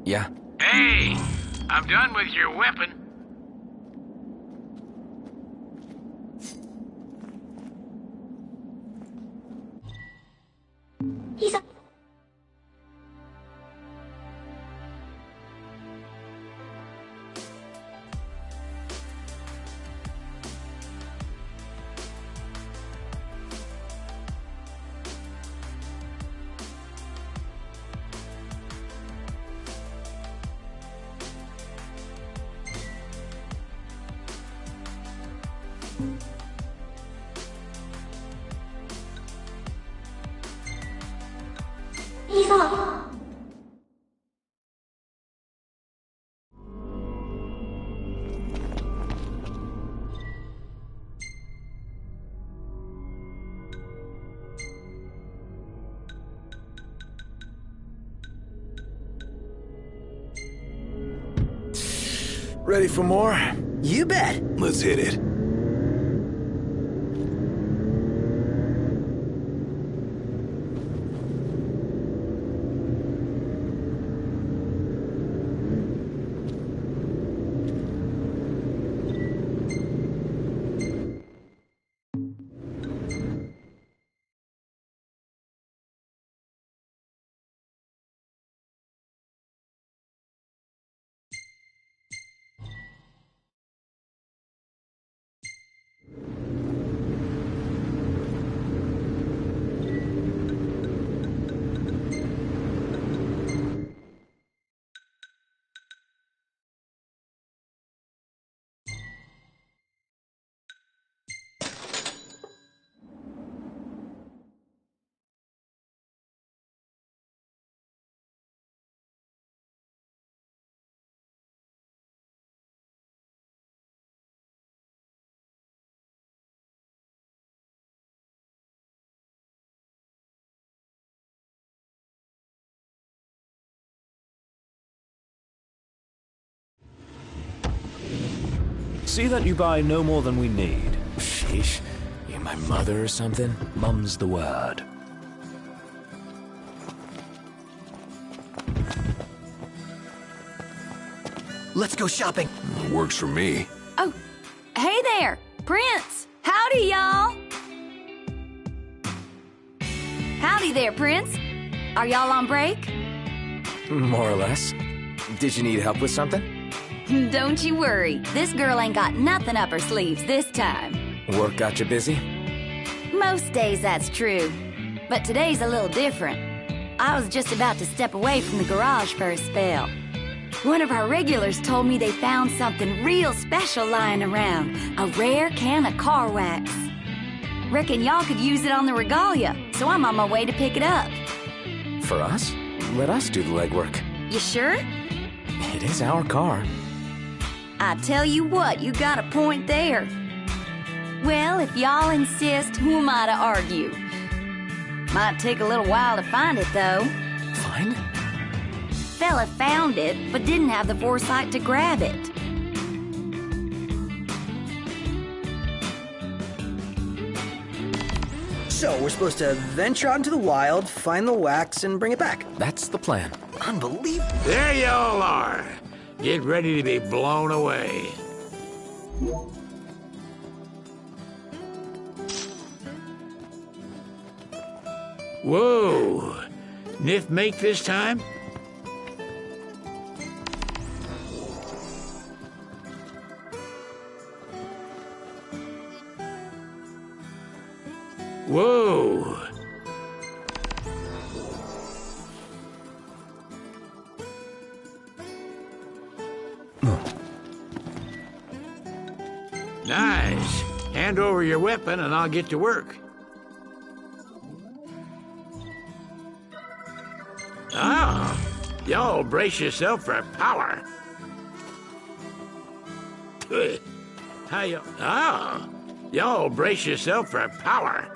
Yeah? Hey, I'm done with your weapon. He's a... He's a... Ready for more? You bet. Let's hit it. See that you buy no more than we need. Sheesh. You my mother or something? Mum's the word. Let's go shopping. Works for me. Oh, hey there, Prince. Howdy, y'all. Howdy there, Prince. Are y'all on break? More or less. Did you need help with something? Don't you worry. This girl ain't got nothing up her sleeves this time. Work got you busy? Most days that's true. But today's a little different. I was just about to step away from the garage for a spell. One of our regulars told me they found something real special lying around. A rare can of car wax. Reckon y'all could use it on the regalia, so I'm on my way to pick it up. For us? Let us do the legwork. You sure? It is our car. I tell you what, you got a point there. Well, if y'all insist, who am I to argue? Might take a little while to find it, though. Fine. Fella found it, but didn't have the foresight to grab it. So, we're supposed to venture out into the wild, find the wax, and bring it back. That's the plan. Unbelievable. There y'all are. Get ready to be blown away. Whoa. Niff make this time? Whoa. Nice. Hand over your weapon and I'll get to work. Ah, y'all brace yourself for power. How y'all brace yourself for power.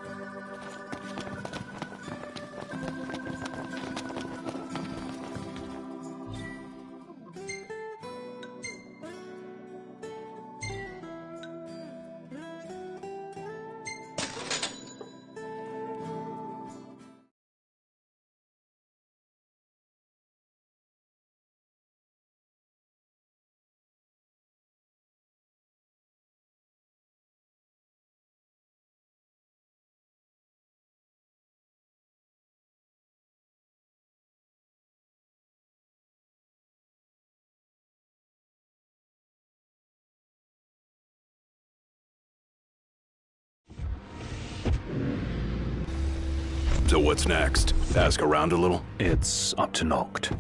So what's next? Ask around a little? It's up to Noct.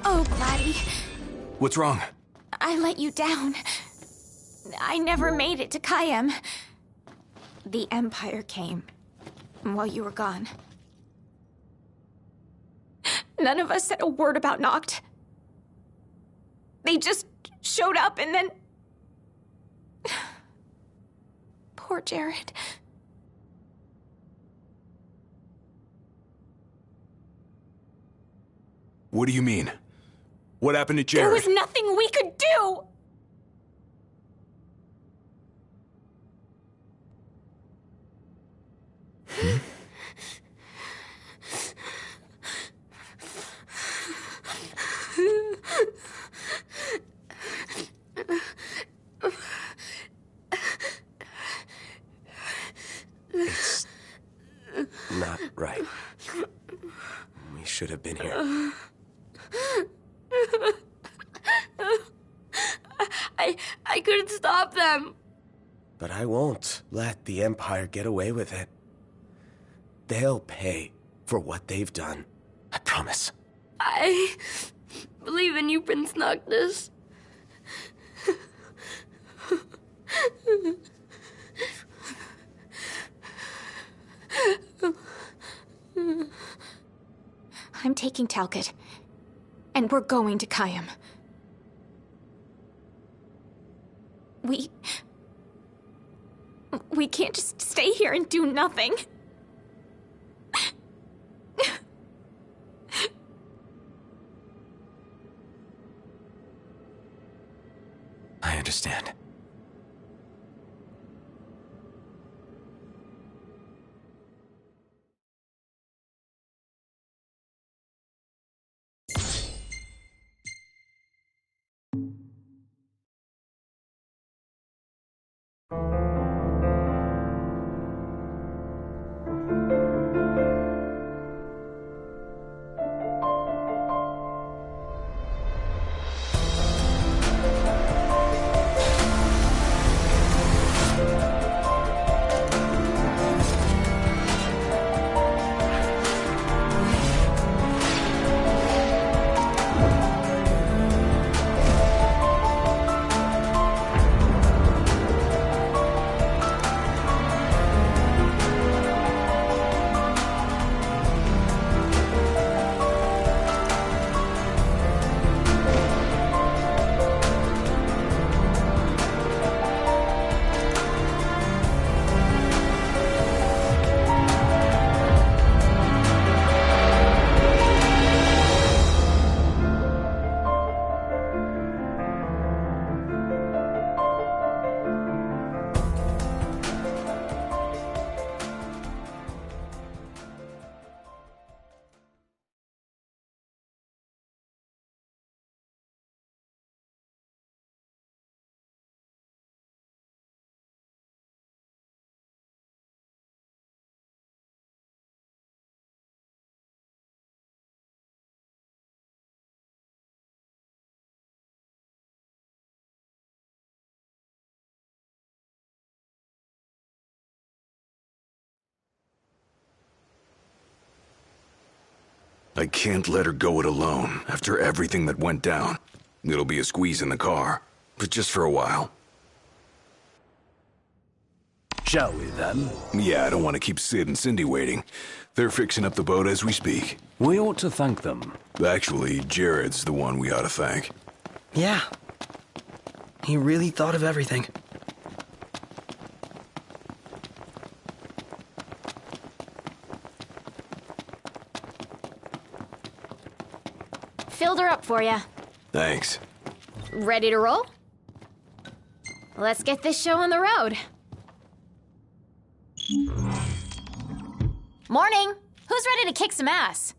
Oh, Gladdy. What's wrong? I let you down. I never made it to Kayem. The Empire came while you were gone. None of us said a word about Noct. They just showed up and then... Poor Jared. What do you mean? What happened to Jared? There was nothing we could do! It's not right. We should have been here. I couldn't stop them. But I won't let the Empire get away with it. They'll pay for what they've done. I promise. I believe in you, Prince Noctis. I'm taking Talcott, and we're going to Kayem. We can't just stay here and do nothing. I understand. I can't let her go it alone after everything that went down. It'll be a squeeze in the car, but just for a while. Shall we then? Yeah, I don't want to keep Sid and Cindy waiting. They're fixing up the boat as we speak. We ought to thank them. Actually, Jared's the one we ought to thank. Yeah. He really thought of everything. Filled her up for you. Thanks. Ready to roll? Let's get this show on the road. Morning! Who's ready to kick some ass?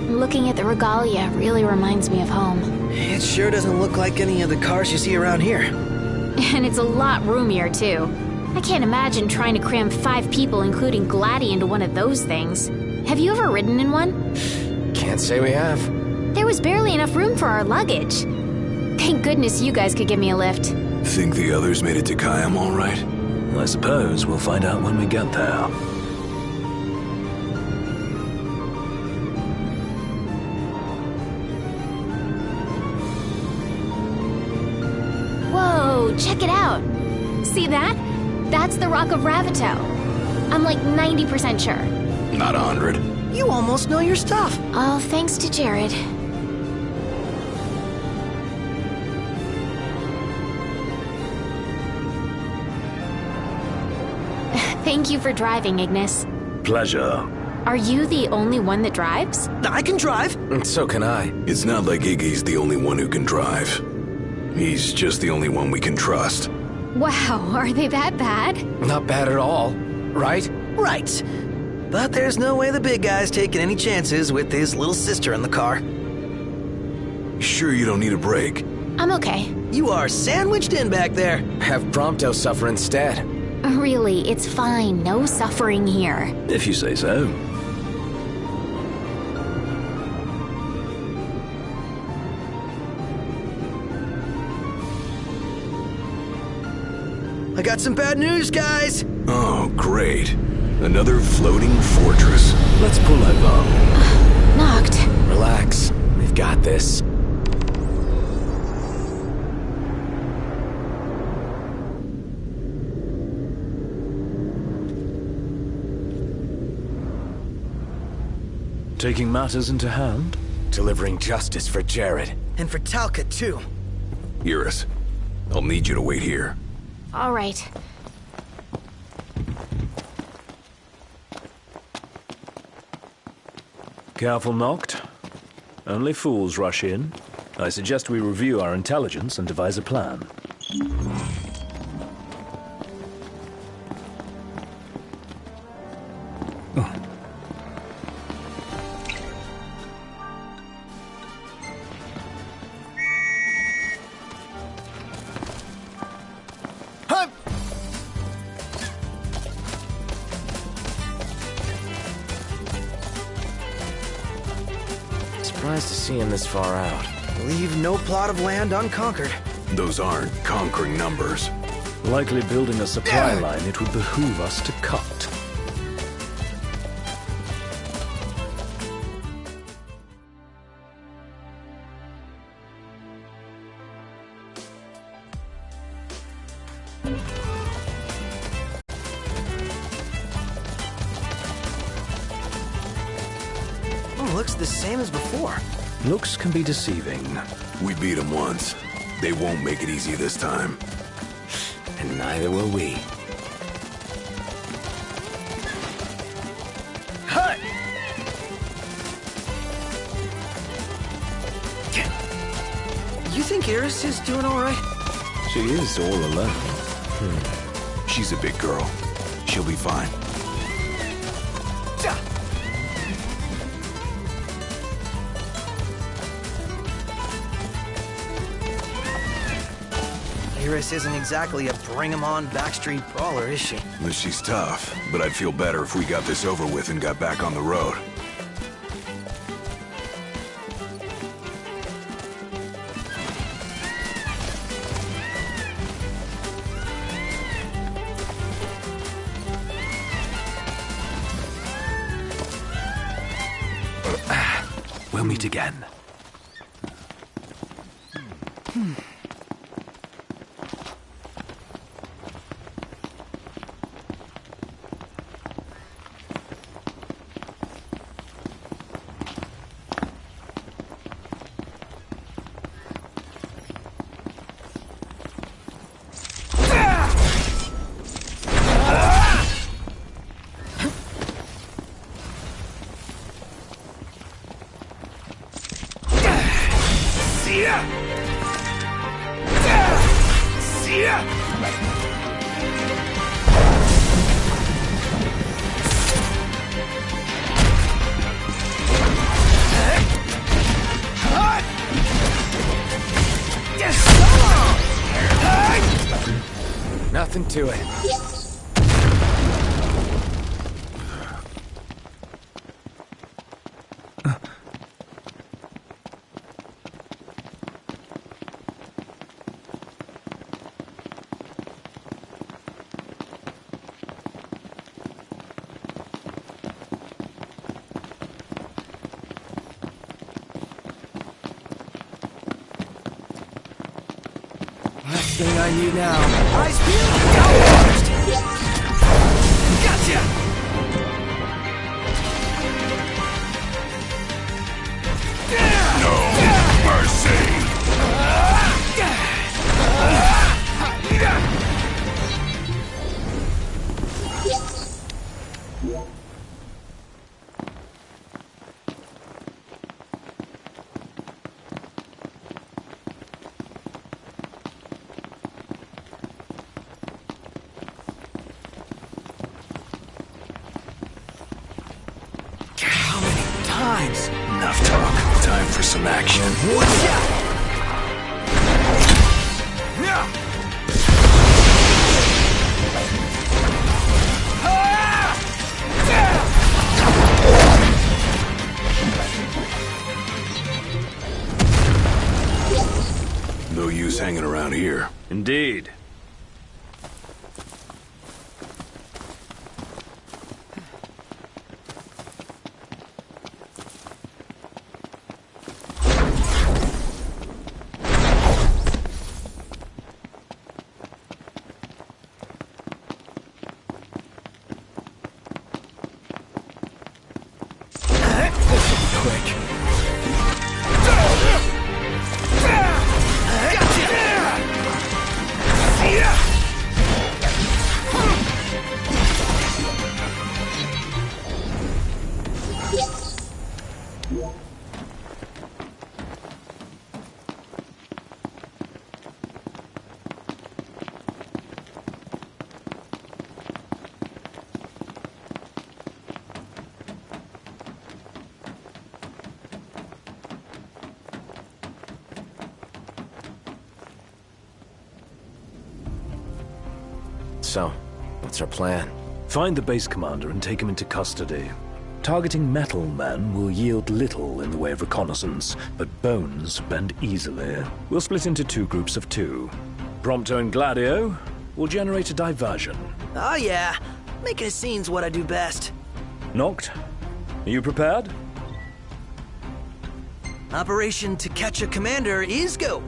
Looking at the regalia really reminds me of home. It sure doesn't look like any of the cars you see around here. And it's a lot roomier, too. I can't imagine trying to cram 5 people, including Gladdy, into one of those things. Have you ever ridden in one? Can't say we have. There was barely enough room for our luggage. Thank goodness you guys could give me a lift. Think the others made it to Kayam all right? I suppose we'll find out when we get there. Whoa, check it out. See that? That's the Rock of Ravito. I'm like 90% sure. Not 100. You almost know your stuff. All thanks to Jared. Thank you for driving, Ignis. Pleasure. Are you the only one that drives? I can drive. And so can I. It's not like Iggy's the only one who can drive. He's just the only one we can trust. Wow, are they that bad? Not bad at all, right? Right. But there's no way the big guy's taking any chances with his little sister in the car. Sure you don't need a break? I'm okay. You are sandwiched in back there. Have Prompto suffer instead. Really, it's fine. No suffering here. If you say so. I got some bad news, guys. Oh, great. Another floating fortress. Let's pull over. Knocked. Relax. We've got this. Taking matters into hand? Delivering justice for Jared. And for Talcott, too. Iris, I'll need you to wait here. All right. Careful, Noct. Only fools rush in. I suggest we review our intelligence and devise a plan. Surprised to see him this far out. Leave no plot of land unconquered. Those aren't conquering numbers. Likely building a supply line it would behoove us to cut. Looks the same as before. Looks can be deceiving. We beat them once. They won't make it easy this time. And neither will we. Hut! You think Iris is doing all right? She is all alone. She's a big girl. She'll be fine. Iris isn't exactly a bring-em-on backstreet brawler, is she? She's tough, but I'd feel better if we got this over with and got back on the road. We'll meet again. Nothing to it. Last thing I need now. Eyes peeled! Gotcha! No mercy! How many times? Enough talk. Time for some action. Watch out! No use hanging around here. Indeed. Quick. So, what's our plan? Find the base commander and take him into custody. Targeting metal men will yield little in the way of reconnaissance, but bones bend easily. We'll split into 2 groups of 2. Prompto and Gladio will generate a diversion. Oh yeah, making a scene's what I do best. Noct, are you prepared? Operation To Catch a Commander is go.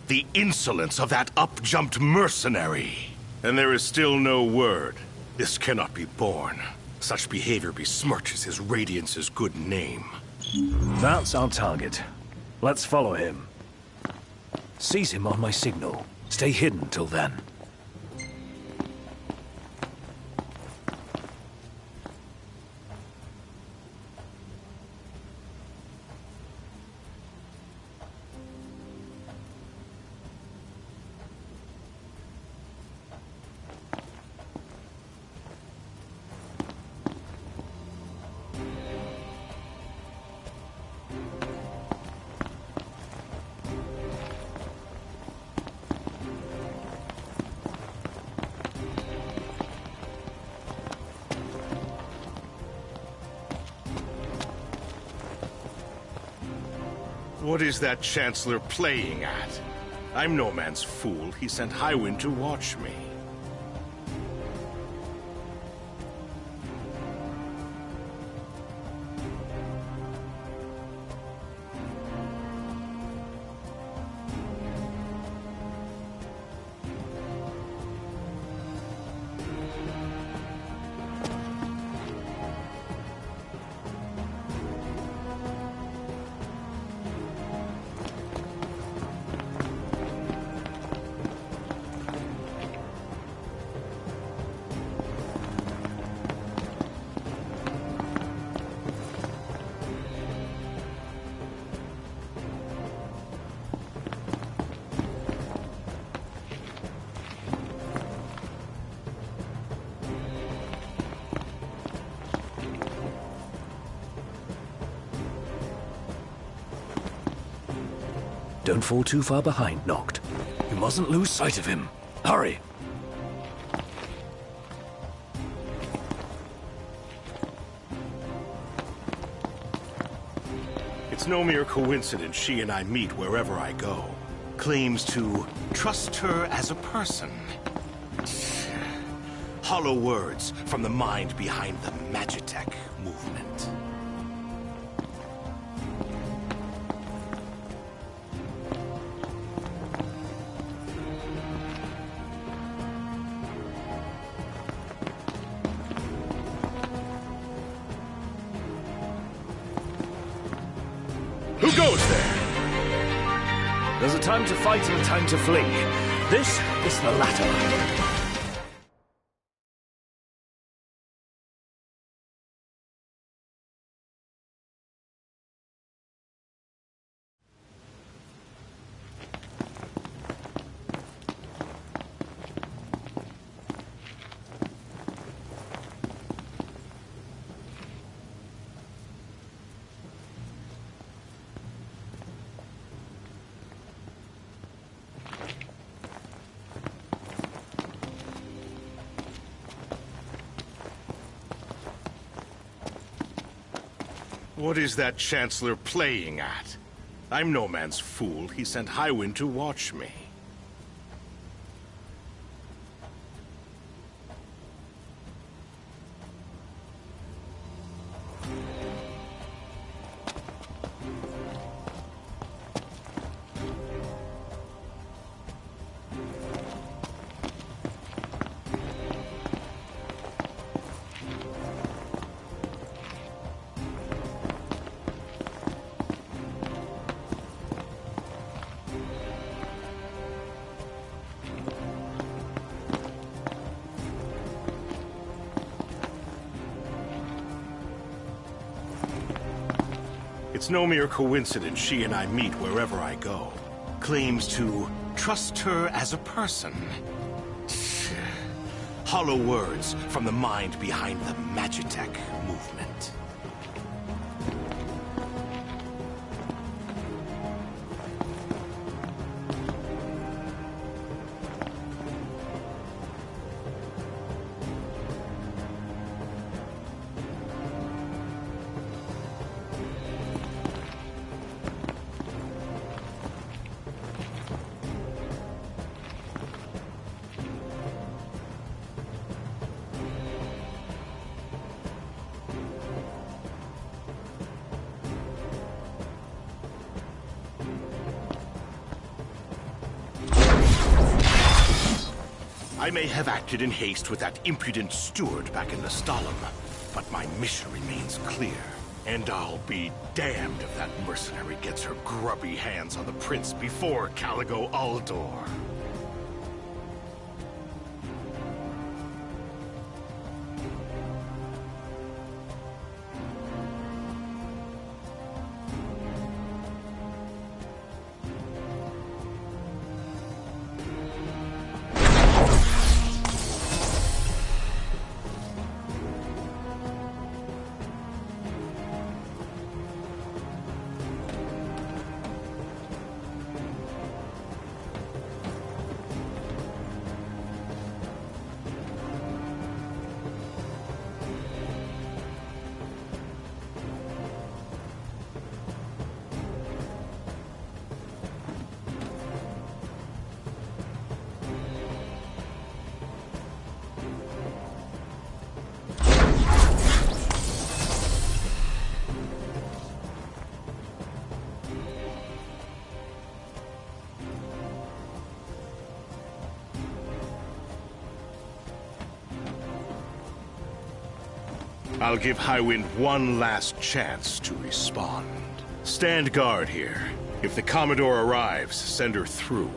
The insolence of that up-jumped mercenary. And there is still no word. This cannot be borne. Such behavior besmirches his Radiance's good name. That's our target. Let's follow him. Seize him on my signal. Stay hidden till then. What is that Chancellor playing at? I'm no man's fool. He sent Highwind to watch me. Don't fall too far behind, Noct. You mustn't lose sight of him. Hurry! It's no mere coincidence she and I meet wherever I go. Claims to trust her as a person. Hollow words from the mind behind the Magitech movement. Who goes there? There's a time to fight and a time to flee. This is the latter. What is that Chancellor playing at? I'm no man's fool. He sent Highwind to watch me. It's no mere coincidence she and I meet wherever I go. Claims to trust her as a person. Hollow words from the mind behind the Magitech movement. I may have acted in haste with that impudent steward back in the Stalin, but my mission remains clear. And I'll be damned if that mercenary gets her grubby hands on the prince before Caligo Uldor. I'll give Highwind one last chance to respond. Stand guard here. If the Commodore arrives, send her through.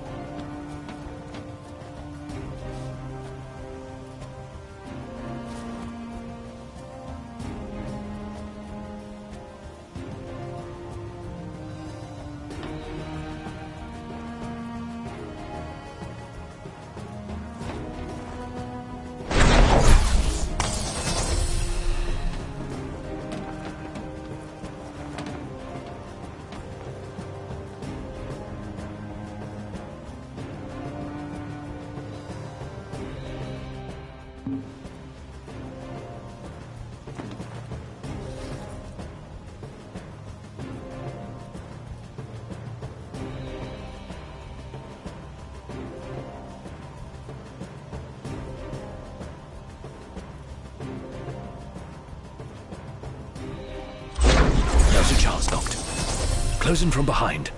Close in from behind.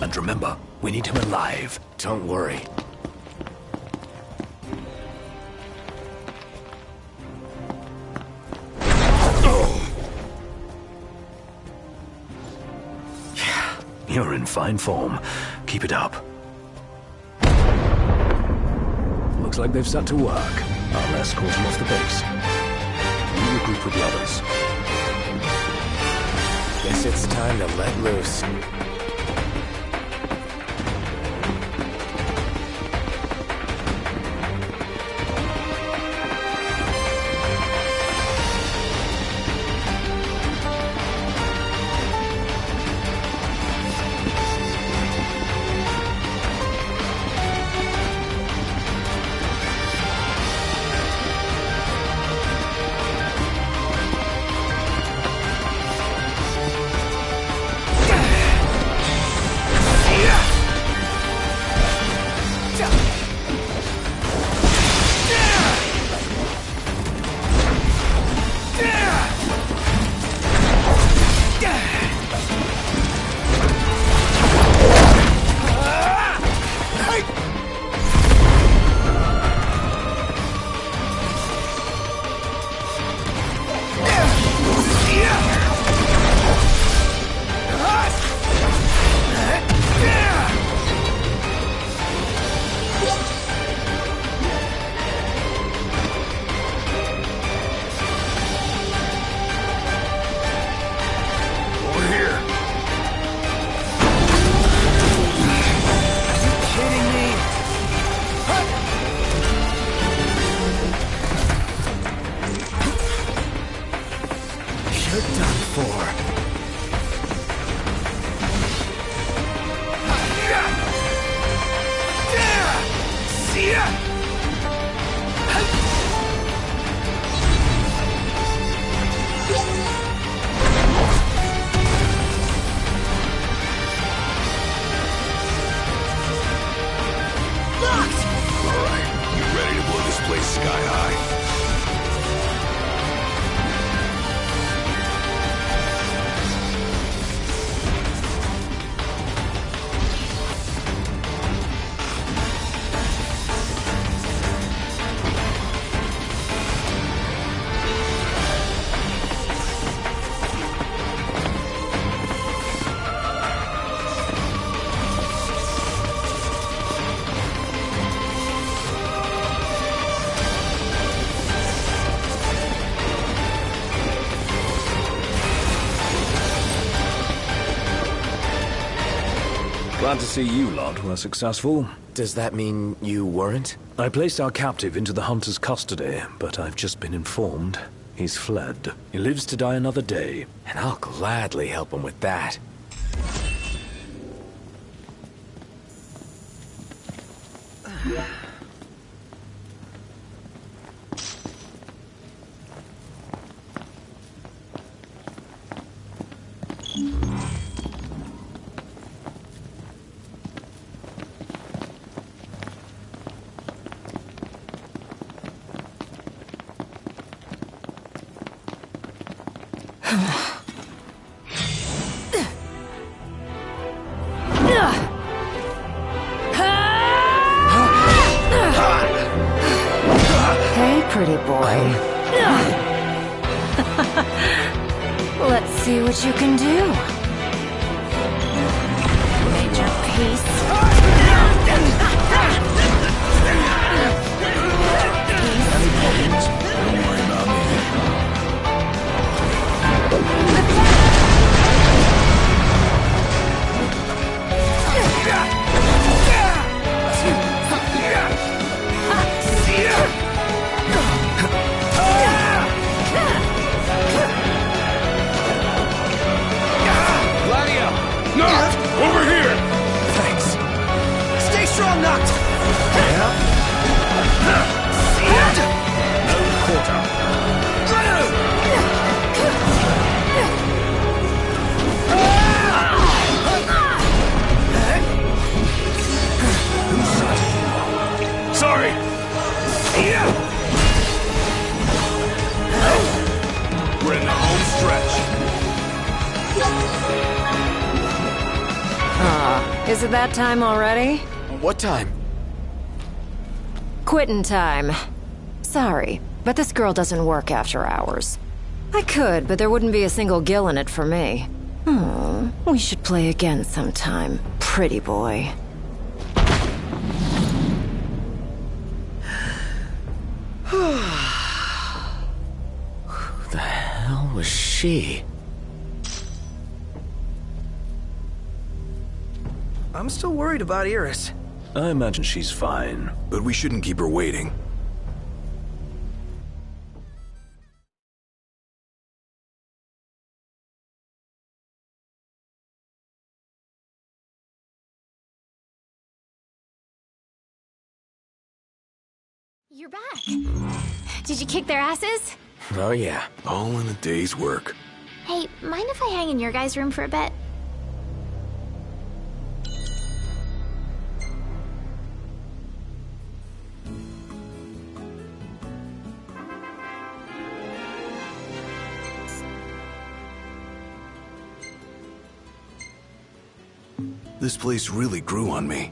And remember, we need him alive. Don't worry. You're in fine form. Keep it up. Looks like they've set to work. I'll escort him off the base. You regroup with the others. Guess it's time to let loose. Glad to see you lot were successful. Does that mean you weren't? I placed our captive into the hunter's custody, but I've just been informed he's fled. He lives to die another day. And I'll gladly help him with that. Hey, pretty boy. Let's see what you can do. Major peace. Don't worry about me. Knocked! Over here! Thanks. Stay strong, Knocked! No quarter. Sorry! We're in the home stretch. Is it that time already? What time? Quitting time. Sorry, but this girl doesn't work after hours. I could, but there wouldn't be a single gill in it for me. We should play again sometime, pretty boy. Who the hell was she? I'm still worried about Iris. I imagine she's fine. But we shouldn't keep her waiting. You're back. Did you kick their asses? Oh yeah. All in a day's work. Hey, mind if I hang in your guys' room for a bit? This place really grew on me.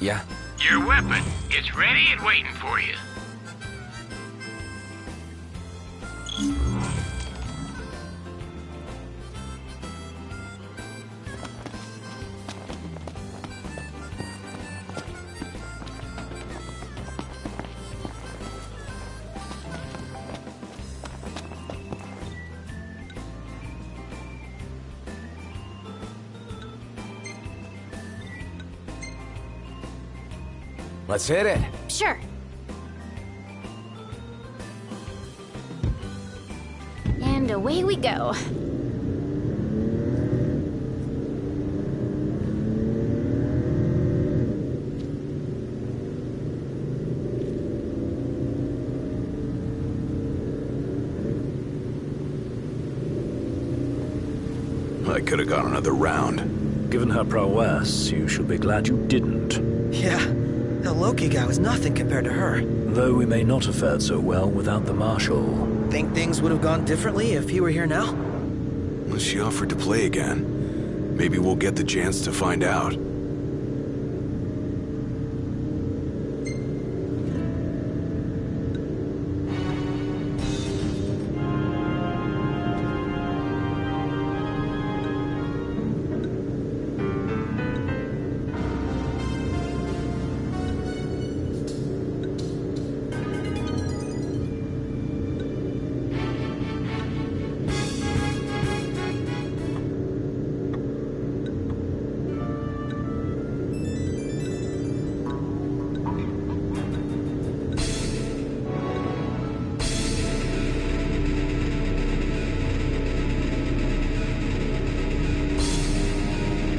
Yeah. Your weapon. It's ready and waiting for you. Let's hit it. Sure. And away we go. I could have gone another round. Given her prowess, you should be glad you didn't. Yeah, the Loki guy was nothing compared to her. Though we may not have fared so well without the Marshal. Think things would have gone differently if he were here now? Well, she offered to play again. Maybe we'll get the chance to find out.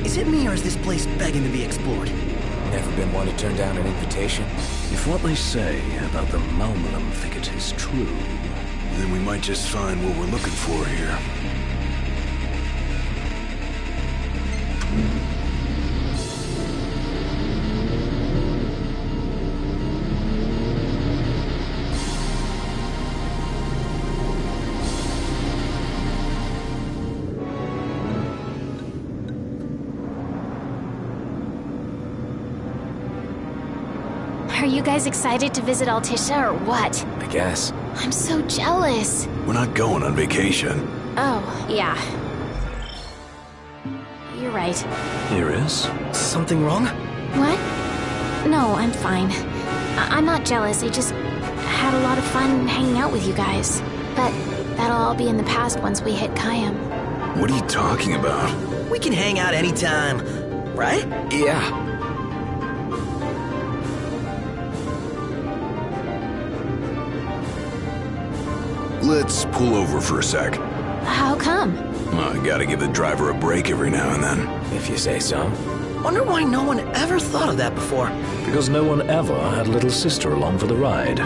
Is it me or is this place begging to be explored? Never been one to turn down an invitation. If what they say about the Malmalum thicket is true, Then we might just find what we're looking for here. Are you guys excited to visit Altisha or what? I guess. I'm so jealous. We're not going on vacation. Oh, yeah. You're right. Iris? Something wrong? What? No, I'm fine. I'm not jealous. I just had a lot of fun hanging out with you guys. But that'll all be in the past once we hit Kayam. What are you talking about? We can hang out anytime, right? Yeah. Let's pull over for a sec. How come? I gotta give the driver a break every now and then. If you say so. Wonder why no one ever thought of that before. because no one ever had a little sister along for the ride.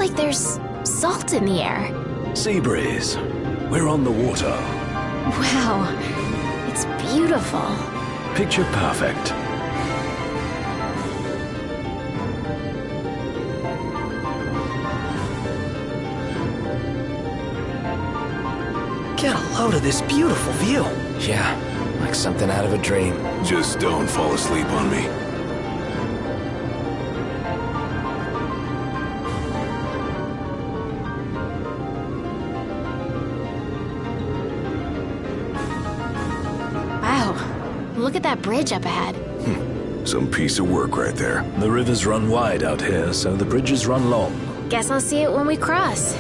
like there's salt in the air. Sea breeze. We're on the water. Wow, it's beautiful. Picture perfect. Get a load of this beautiful view. Yeah, like something out of a dream. Just don't fall asleep on me. Wow, look at that bridge up ahead. Some piece of work right there. The rivers run wide out here, so the bridges run long. Guess I'll see it when we cross.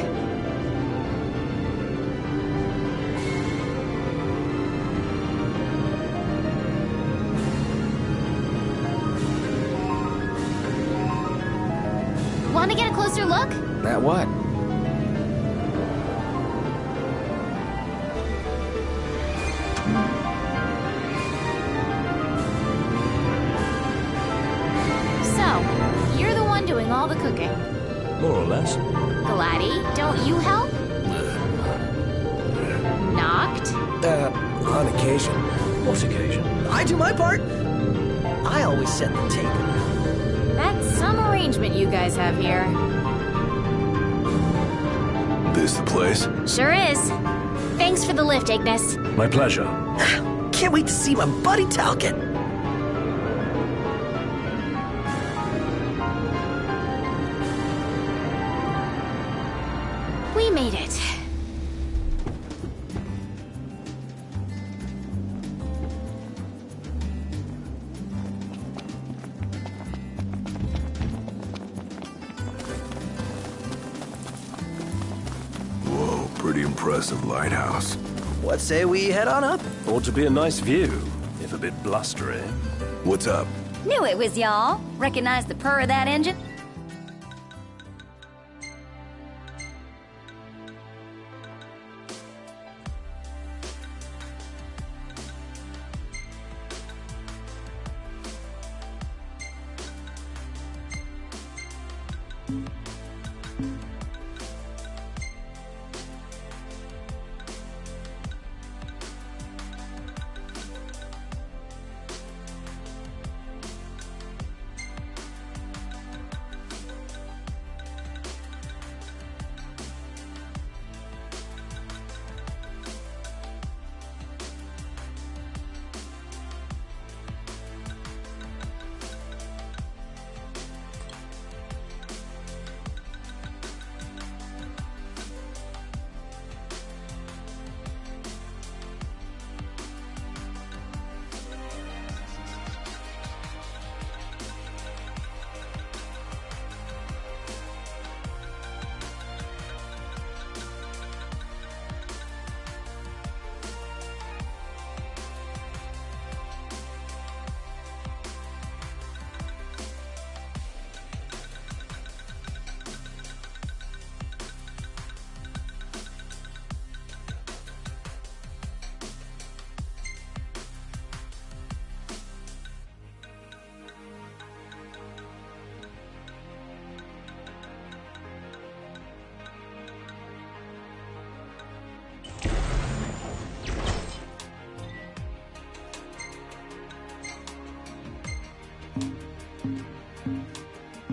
Want to get a closer look? At what? So, you're the one doing all the cooking. More or less. Gladdy, don't you help? Knocked? On occasion. What occasion? I do my part. I always set the table. That's some arrangement you guys have here. This the place? Sure is. Thanks for the lift, Ignis. My pleasure. Can't wait to see my buddy Talcott. We made it. Whoa, pretty impressive lighthouse. What say we head on up? Ought to be a nice view, if a bit blustery. What's up? Knew it was y'all. Recognize the purr of that engine?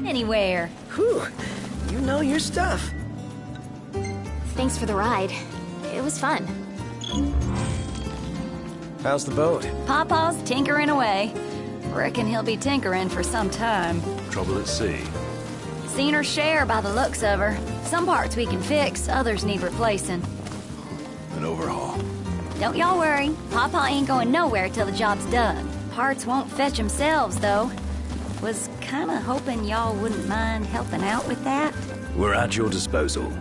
Anywhere. Whew, you know your stuff. Thanks for the ride. It was fun. How's the boat? Pawpaw's tinkering away. Reckon he'll be tinkering for some time. Trouble at sea. Seen her share by the looks of her. Some parts we can fix, others need replacing. An overhaul. Don't y'all worry. Pawpaw ain't going nowhere till the job's done. Parts won't fetch themselves, though. Was kinda hoping y'all wouldn't mind helping out with that. We're at your disposal.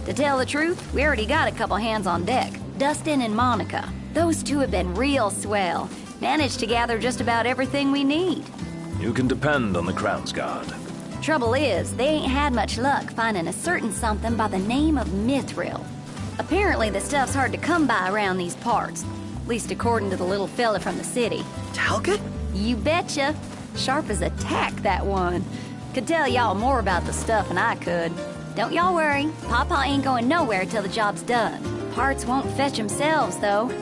To tell the truth, we already got a couple hands on deck. Dustin and Monica. Those two have been real swell. Managed to gather just about everything we need. You can depend on the Crown's Guard. Trouble is, they ain't had much luck finding a certain something by the name of mithril. Apparently the stuff's hard to come by around these parts. At least according to the little fella from the city. Talcott? You betcha. Sharp as a tack, that one. Could tell y'all more about the stuff than I could. Don't y'all worry, Papa ain't going nowhere till the job's done. Parts won't fetch themselves, though.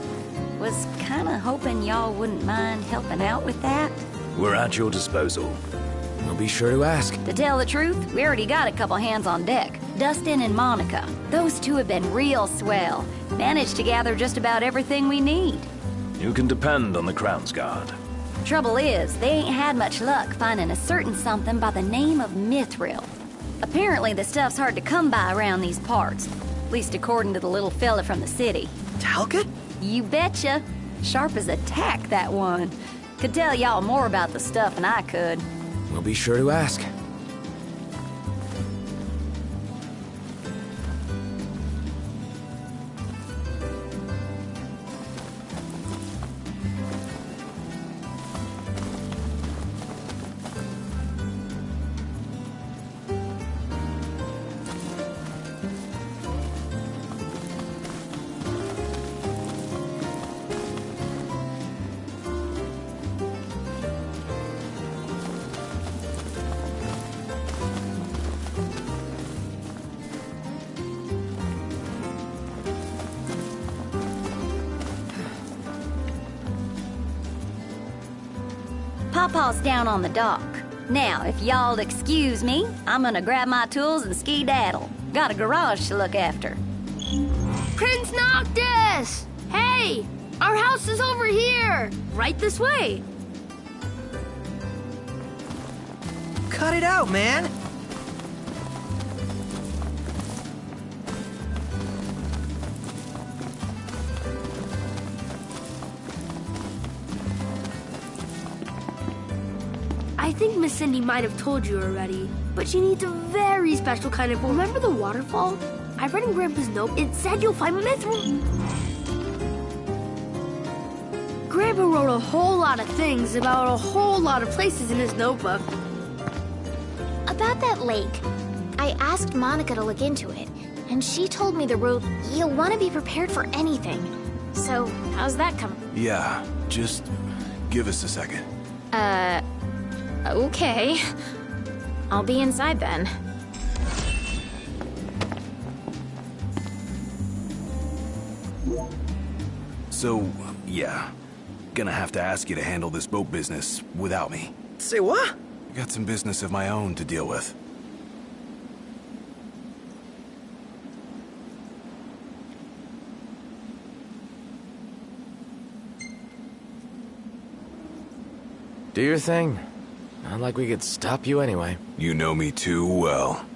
Was kinda hoping y'all wouldn't mind helping out with that. We're at your disposal. We'll be sure to ask. To tell the truth, we already got a couple hands on deck. Dustin and Monica. Those two have been real swell. Managed to gather just about everything we need. You can depend on the Crown's Guard. Trouble is, they ain't had much luck finding a certain something by the name of mithril. Apparently the stuff's hard to come by around these parts. At least according to the little fella from the city. Talcott? You betcha. Sharp as a tack, that one. Could tell y'all more about the stuff than I could. We'll be sure to ask. Pawpaw's down on the dock. Now, if y'all'd excuse me, I'm gonna grab my tools and ski-daddle. Got a garage to look after. Prince Noctis! Hey! Our house is over here! Right this way! Cut it out, man! I think Miss Cindy might have told you already, but she needs a very special kind of... Remember the waterfall? I read in Grandpa's note, it said you'll find mithril. Grandpa wrote a whole lot of things about a whole lot of places in his notebook. About that lake, I asked Monica to look into it, and she told me the road, you'll want to be prepared for anything. So, how's that coming? Yeah, just give us a second. Okay. I'll be inside then. So, yeah. Gonna have to ask you to handle this boat business without me. Say what? Got some business of my own to deal with. Do your thing. Not like we could stop you anyway. You know me too well.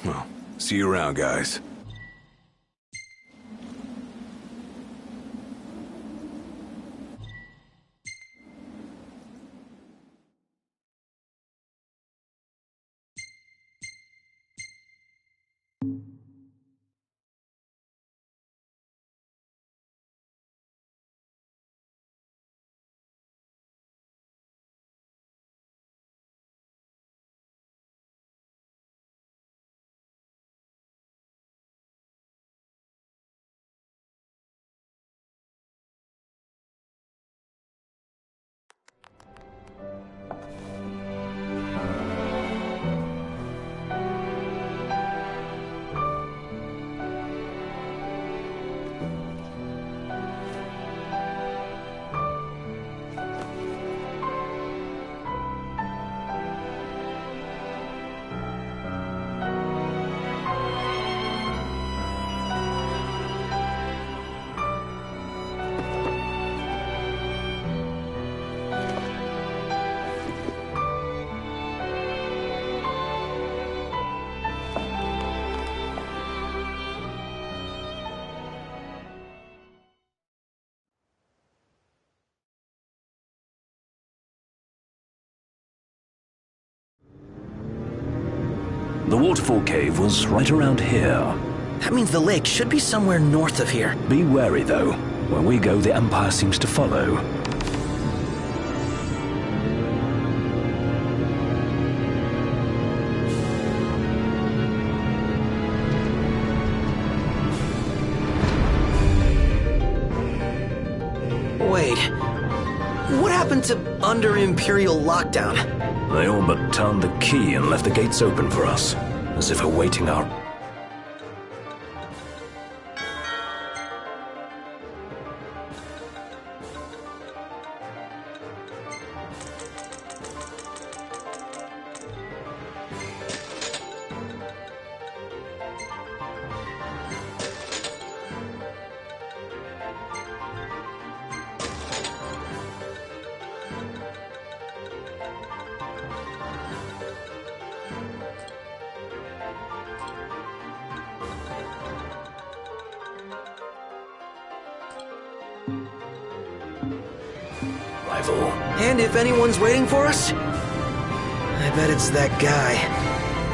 Well, see you around, guys. The waterfall cave was right around here. That means the lake should be somewhere north of here. Be wary, though. Where we go, the Empire seems to follow. Wait. What happened to under Imperial lockdown. They all but turned the key and left the gates open for us, as if awaiting our... rival. And if anyone's waiting for us, I bet it's that guy.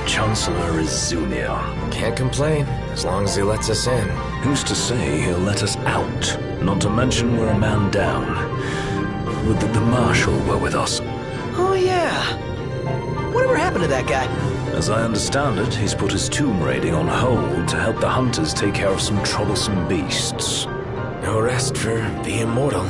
Chancellor Izunia. Can't complain, as long as he lets us in. Who's to say he'll let us out? Not to mention we're a man down. Would that the Marshal were with us. Oh yeah. Whatever happened to that guy? As I understand it, he's put his tomb raiding on hold to help the hunters take care of some troublesome beasts. No rest for the immortal.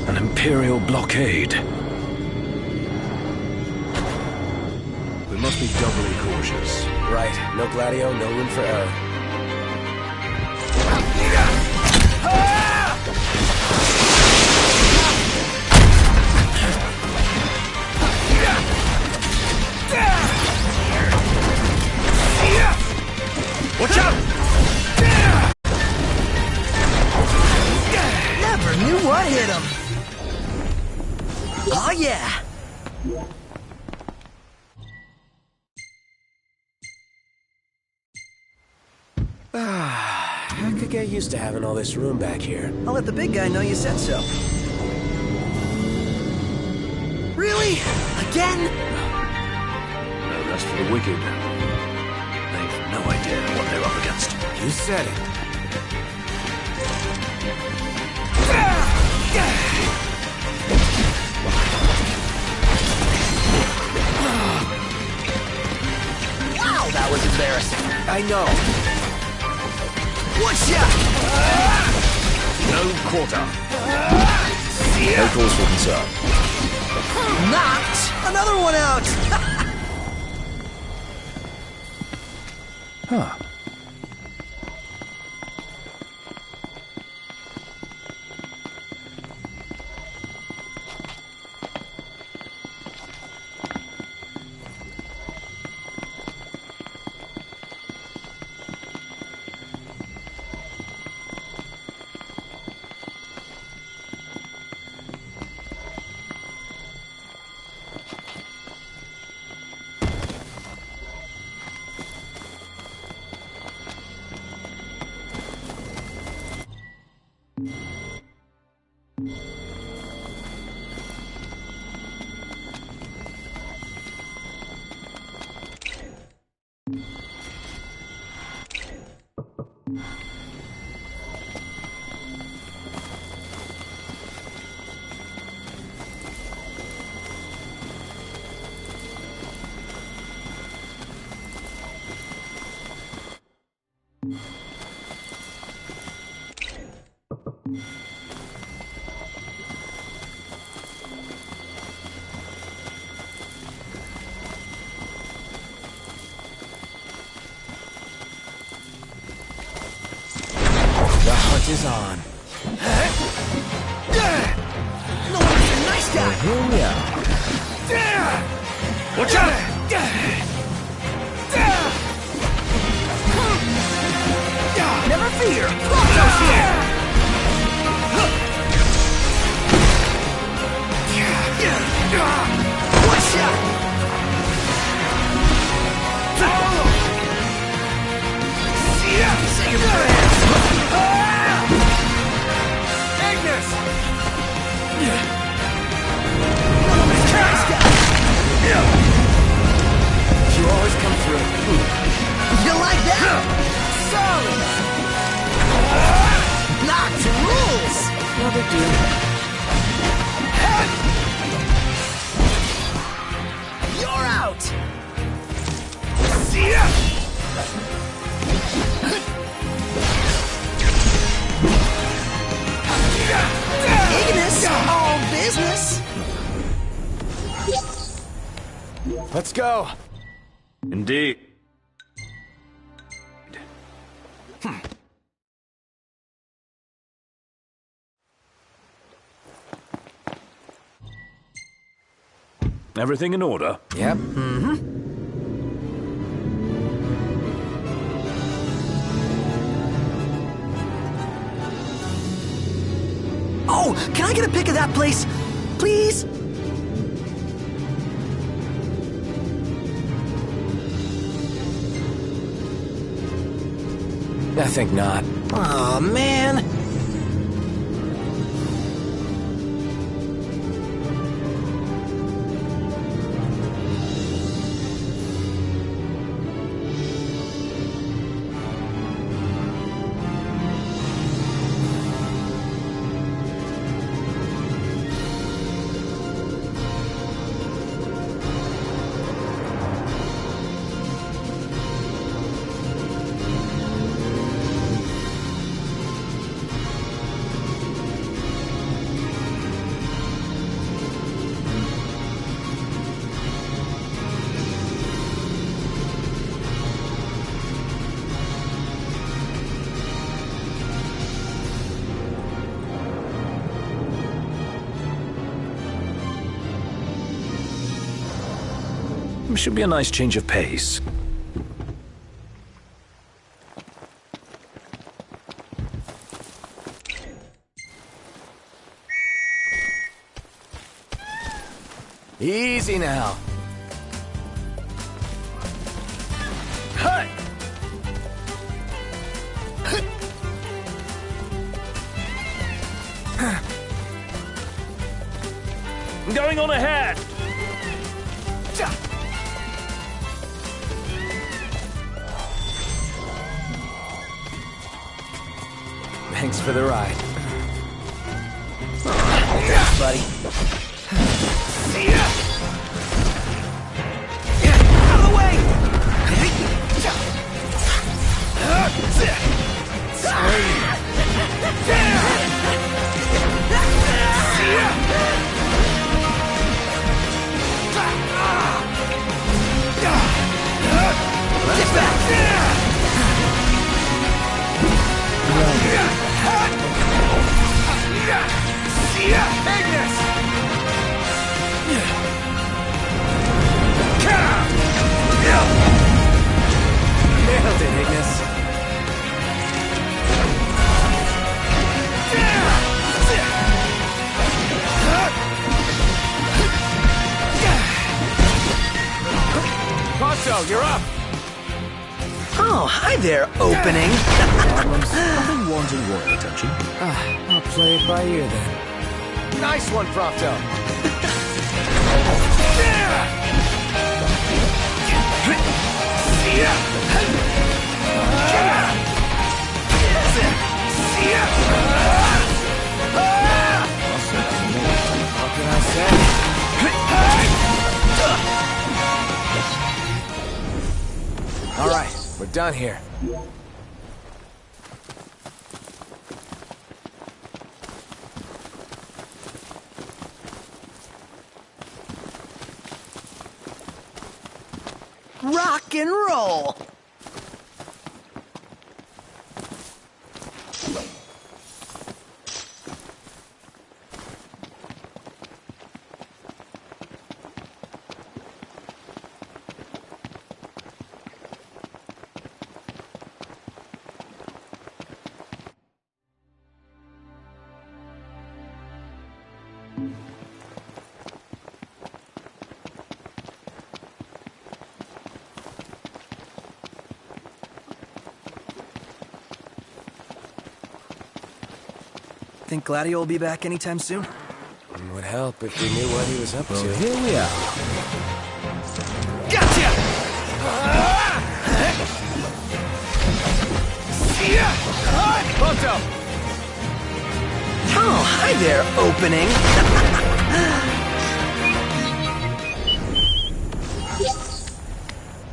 An Imperial blockade. We must be doubly cautious. Right, no Gladio, no room for error. Watch out! Never knew what hit him. Oh yeah. I could get used to having all this room back here. I'll let the big guy know you said so. Really? Again? No rest for the wicked. They've no idea what they're up against. You said it. Wow, that was embarrassing. I know. What's ya? No quarter. No cause for concern. Knocked another one out. Huh. The hunt is on. No one's a nice guy. Here we are. Watch out! Never fear. What's ya? Say your prayers. no big deal. You're out! See ya! Ignis, all business. Let's go. Indeed. Everything in order? Yep. Oh, can I get a pic of that place? Please? I think not. Aw, man. Should be a nice change of pace. Easy now. Hut! I'm going on ahead! Thanks for the ride. Thanks, buddy. Out of the way! Get back! Ignis! Nailed it, Ignis. Ponto, you're up! Oh, hi there, opening. Nothing wanting royal attention. I'll play it by ear then. Nice one, Prompto. What can I say? All right, we're done here. Rock and roll. Think Gladio will be back anytime soon? It would help if we knew what he was up to. Here we are. Gotcha! Ponto! Oh, hi there, opening.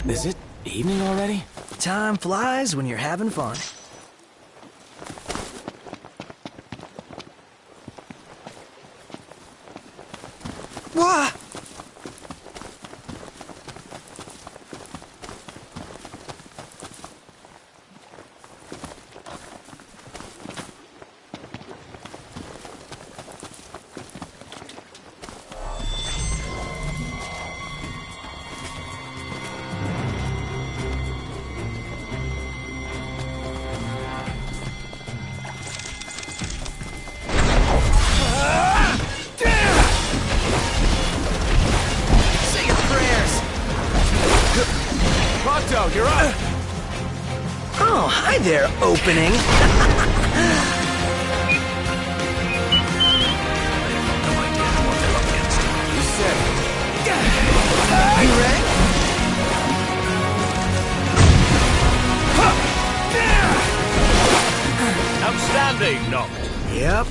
Is it evening already? Time flies when you're having fun. Wah! You're up! Oh, hi there, opening. No idea what they're up against. You said Outstanding, Noct. Yep.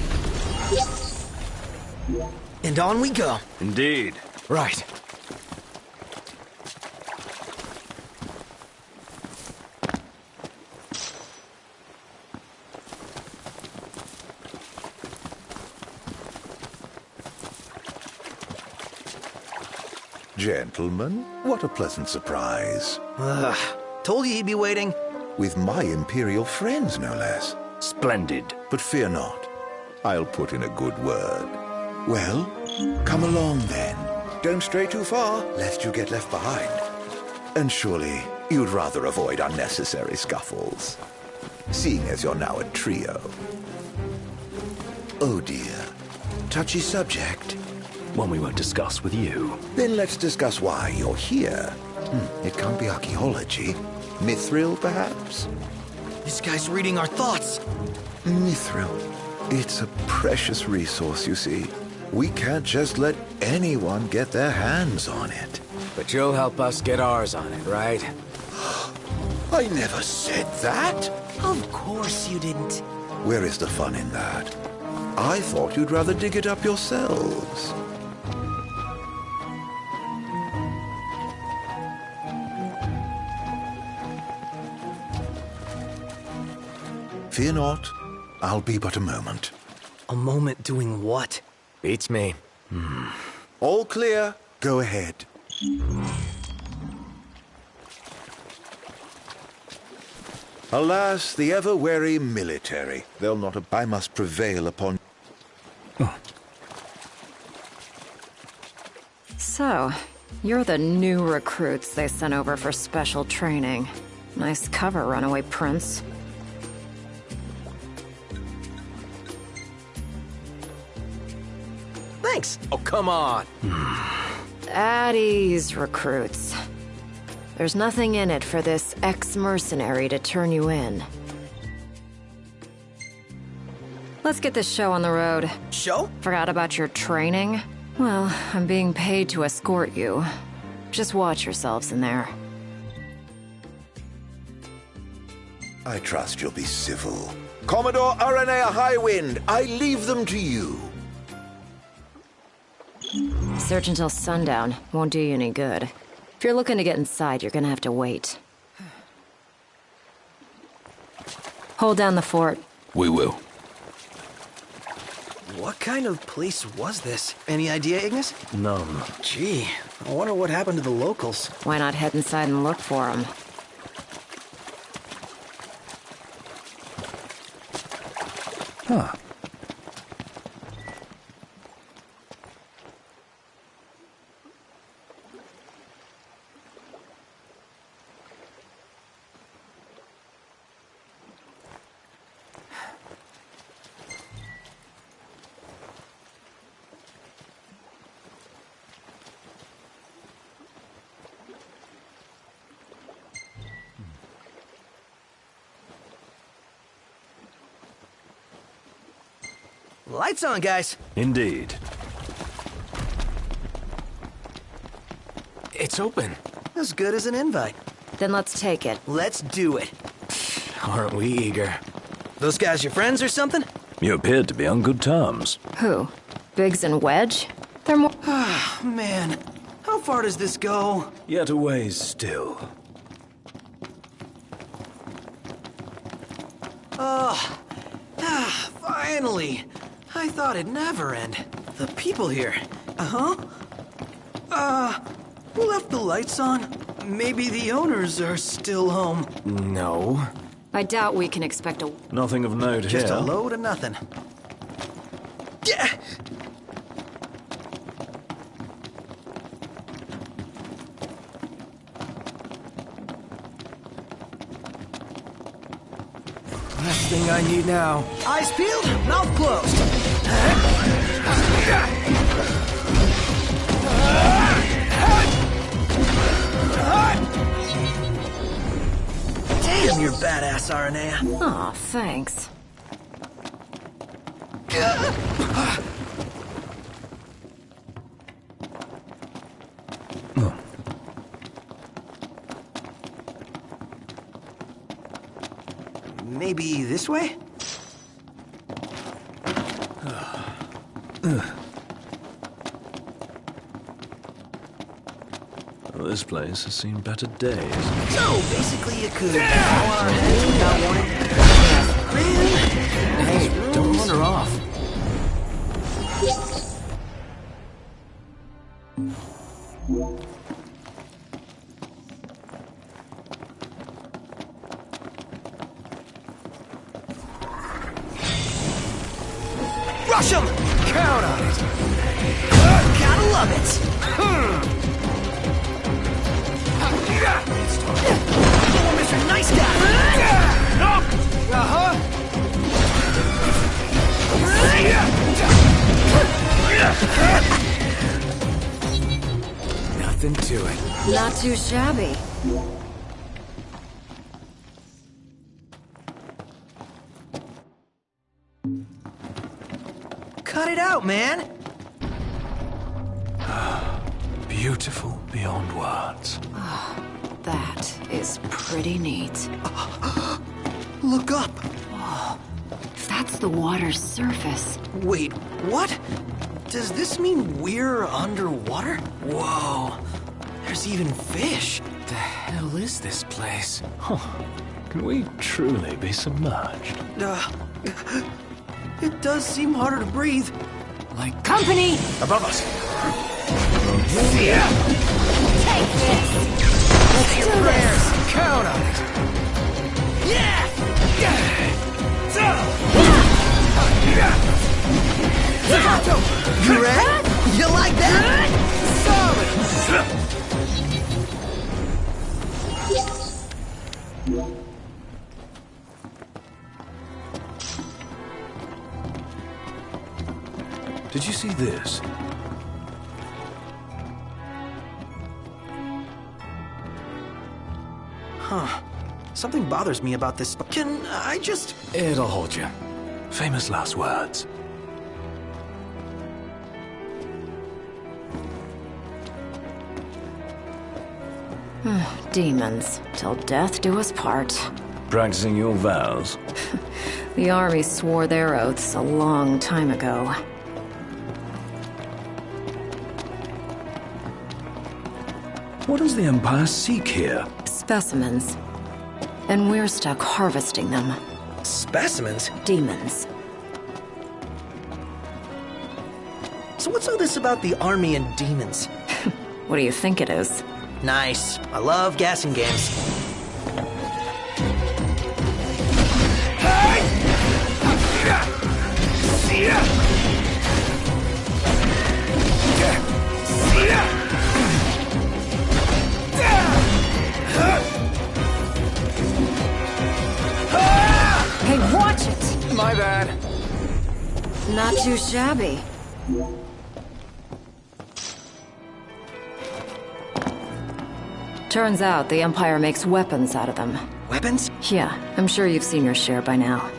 And on we go. Indeed. right. Gentlemen, what a pleasant surprise. Ugh. Told you he'd be waiting. With my imperial friends, no less. Splendid. But fear not. I'll put in a good word. Well, come along then. Don't stray too far, lest you get left behind. And surely you'd rather avoid unnecessary scuffles, seeing as you're now a trio. Oh dear. Touchy subject. One we won't discuss with you. Then let's discuss why you're here. It can't be archaeology. Mithril, perhaps? This guy's reading our thoughts. Mithril. It's a precious resource, you see. We can't just let anyone get their hands on it. But you'll help us get ours on it, right? I never said that. Of course you didn't. Where is the fun in that? I thought you'd rather dig it up yourselves. Fear not. I'll be but a moment. A moment doing what? Beats me. All clear. Go ahead. Alas, the ever-wary military. They'll not... I must prevail upon... So, you're the new recruits they sent over for special training. Nice cover, runaway prince. Thanks. Oh, come on. At ease, recruits. There's nothing in it for this ex-mercenary to turn you in. Let's get this show on the road. Show? Forgot about your training? Well, I'm being paid to escort you. Just watch yourselves in there. I trust you'll be civil. Commodore Aranea Highwind, I leave them to you. Search until sundown. Won't do you any good. If you're looking to get inside, you're gonna have to wait. Hold down the fort. We will. What kind of place was this? Any idea, Ignis? None. Gee, I wonder what happened to the locals. Why not head inside and look for them? Huh. Lights on, guys. Indeed. It's open. As good as an invite. Then let's take it. Let's do it. Aren't we eager? Those guys your friends or something? You appeared to be on good terms. Who? Biggs and Wedge? They're more... Ah, man. How far does this go? Yet a ways still. Finally. I thought it'd never end. The people here. Who left the lights on? Maybe the owners are still home. No. I doubt we can expect a... Nothing of note here. Just a load of nothing. Yeah. Last thing I need now. Eyes peeled, mouth closed. Damn, you're badass, Aranea. Aw, thanks. Maybe this way? Well, this place has seen better days. So, basically you could fall on our heads without warning. Man! Hey, don't run her off. Rush him! Count on it. Gotta love it! Oh, Mr. Nice Guy! Nothing to it. Not too shabby. Cut it out, man! Beautiful beyond words. That is pretty neat. Look up! If that's the water's surface... Wait, what? Does this mean we're underwater? Whoa, there's even fish. The hell is this place? Can we truly be submerged? It does seem harder to breathe. Like Company! above us. Yeah. Take this! Let's do prayers. Count on it. Yeah! You ready? You like that? Did you see this? Huh. Something bothers me about this. Can I just... It'll hold you. Famous last words. Demons. Till death do us part. Practicing your vows? The army swore their oaths a long time ago. What does the Empire seek here? Specimens. And we're stuck harvesting them. Specimens? Demons. So what's all this about the army and demons? What do you think it is? Nice. I love gassing games. Hey, watch it! My bad. Not too shabby. Turns out the Empire makes weapons out of them. Weapons? Yeah, I'm sure you've seen your share by now.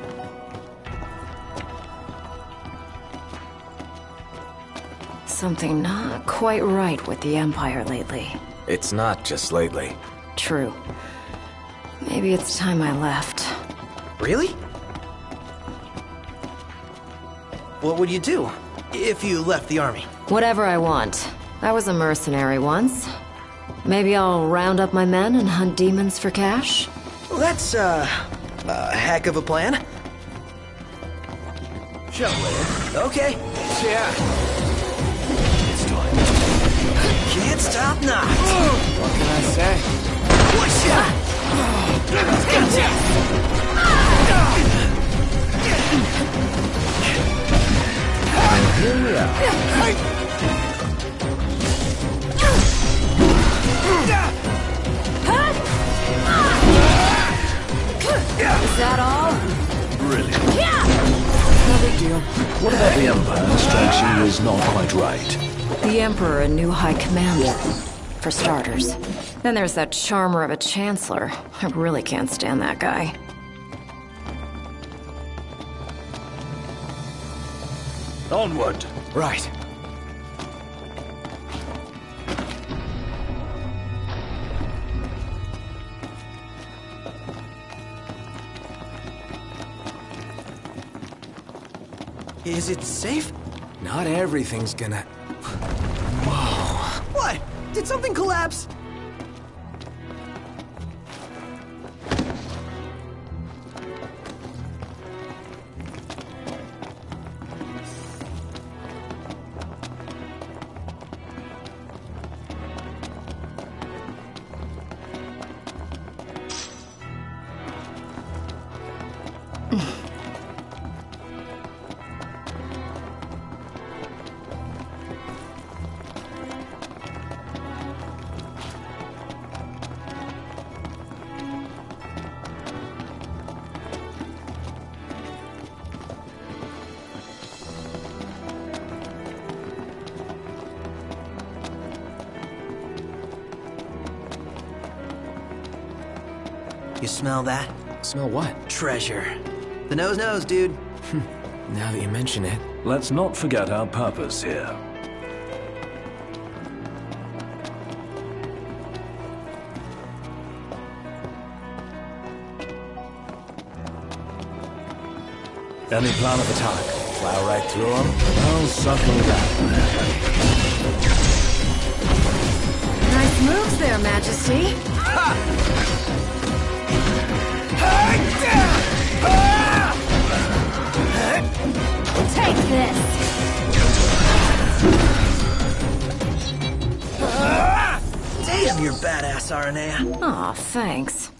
Something not quite right with the Empire lately. It's not just lately. True. Maybe it's time I left. Really? What would you do if you left the army? Whatever I want. I was a mercenary once. Maybe I'll round up my men and hunt demons for cash? Well, that's, a heck of a plan. Show later. Okay. Yeah. It's time. Can't stop now. What can I say? What's up? Here we are. Is that all? Brilliant. No big deal. What about the Empire strikes you as not quite right? The Emperor and new High Commander, for starters. Then there's that charmer of a Chancellor. I really can't stand that guy. Onward. Right. Is it safe? Not everything's gonna... Whoa. What? Did something collapse? You smell that? Smell what? Treasure. The nose knows, dude. Now that you mention it. Let's not forget our purpose here. Any plan of attack? Plow right through them? I'll suckle that. Nice moves there, Majesty. Take this. Damn, you're badass, Aranea. Aw, thanks.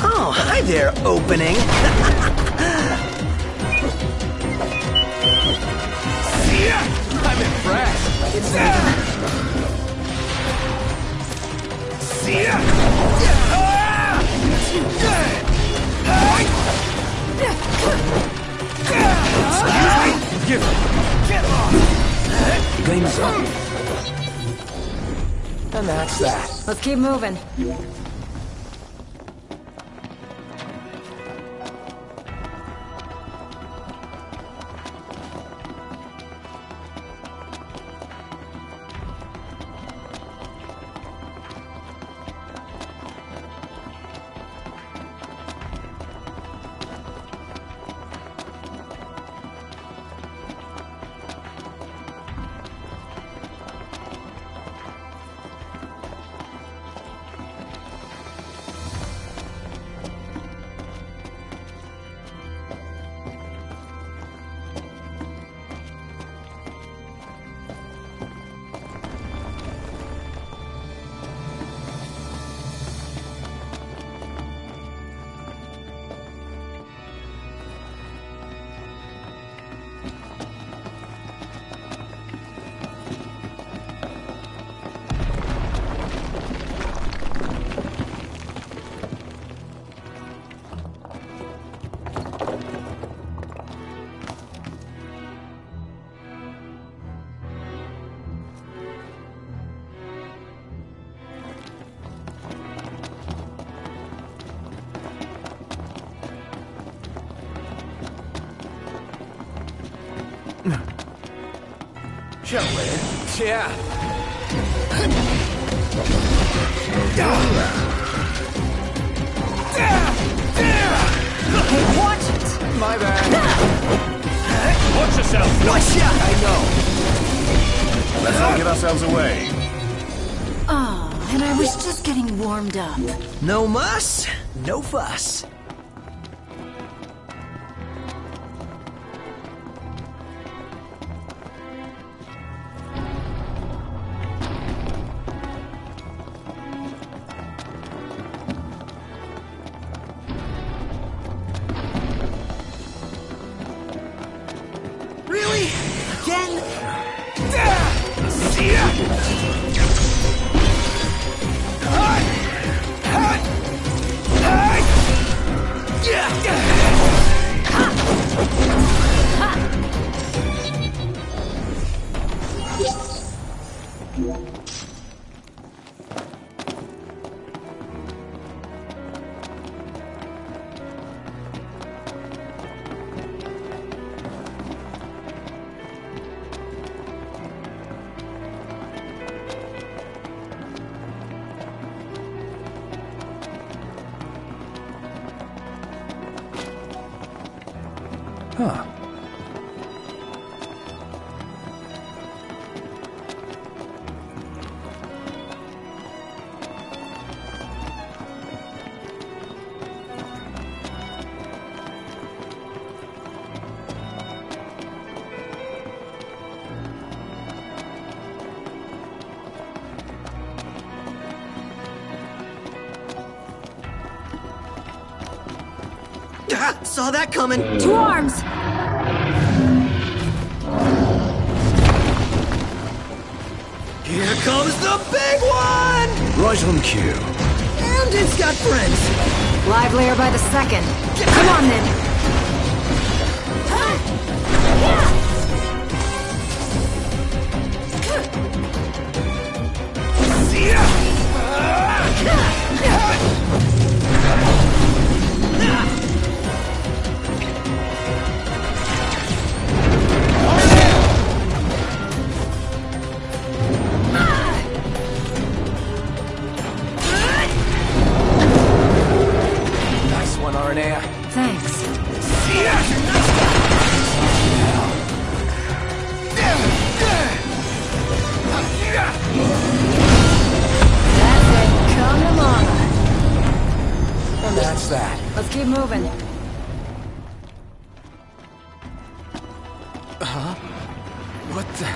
Oh, hi there, opening. I'm impressed. Game's up. And that's that. Let's keep moving. Shall we? Yeah. Hey, watch it! My bad. Watch yourself! Watch ya! I know. Let's not get ourselves away. Ah, and I was just getting warmed up. No muss, no fuss. Really? Again? Huh. Saw that coming. To arms! Here comes the big one! Right on cue. And it's got friends. Livelier by the second. Come on then. Nice one, Arnea. Thanks. That's it. Come along. And that's that. Let's keep moving. Huh? What the?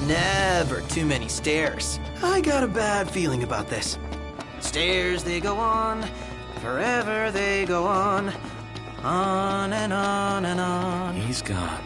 Never too many stairs. I got a bad feeling about this. Stairs, they go on. Forever they go on. On and on and on. He's gone.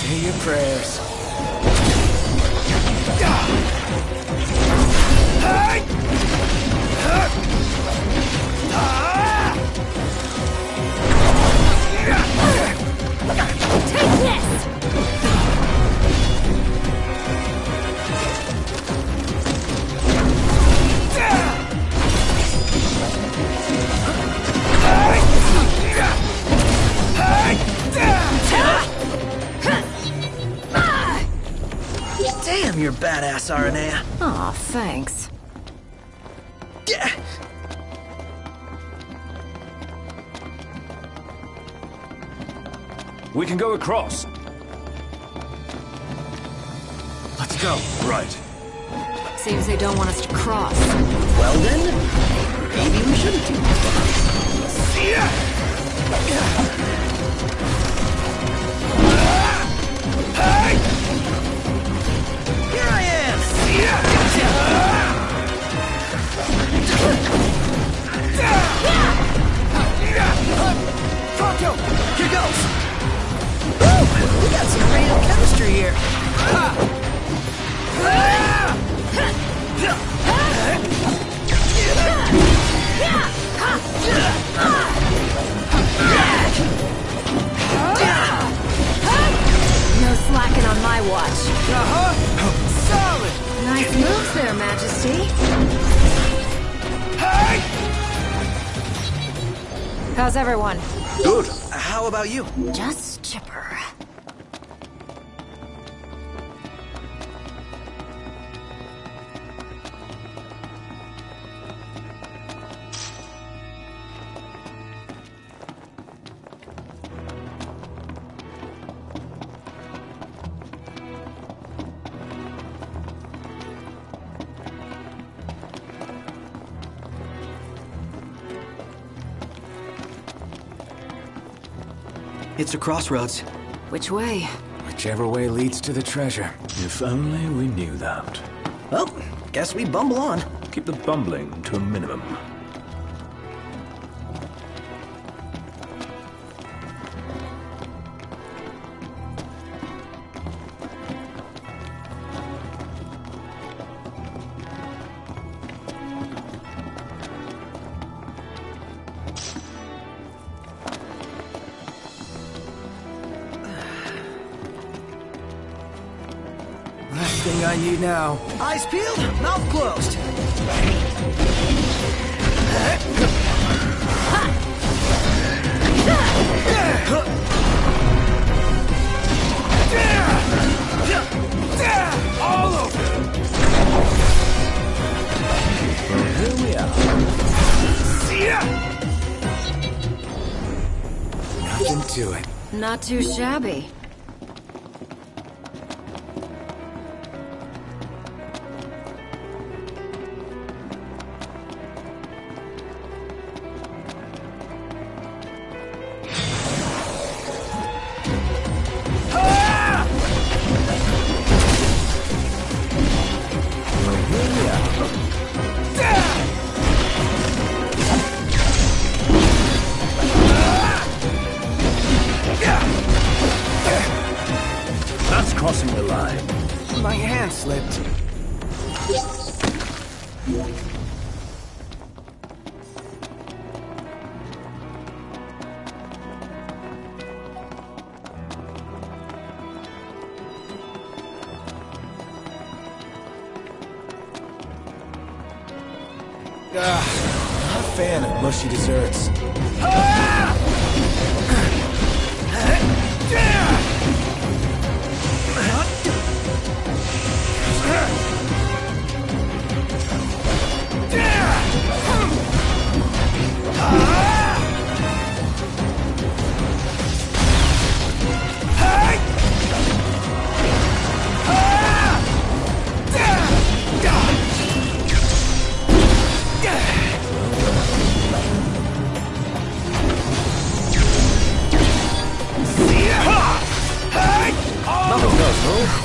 Say your prayers. Take this! Damn, you're badass, Aranea. Aw, thanks. Yeah. We can go across. Let's go. Right. Seems they don't want us to cross. Well then, maybe we shouldn't. Here I am! Pronto! Here goes! Woo! We got some real chemistry here. No slacking on my watch. Solid! Nice moves there, Majesty. How's everyone? Good. How about you? Just chipper. It's a crossroads. Which way? Whichever way leads to the treasure. If only we knew that. Well, guess we bumble on. Keep the bumbling to a minimum. Last thing I need now. Eyes peeled, mouth closed. All over! Here we are. Nothing to it. Not too shabby. That's crossing the line. My hand slipped. Not a fan of mushy desserts.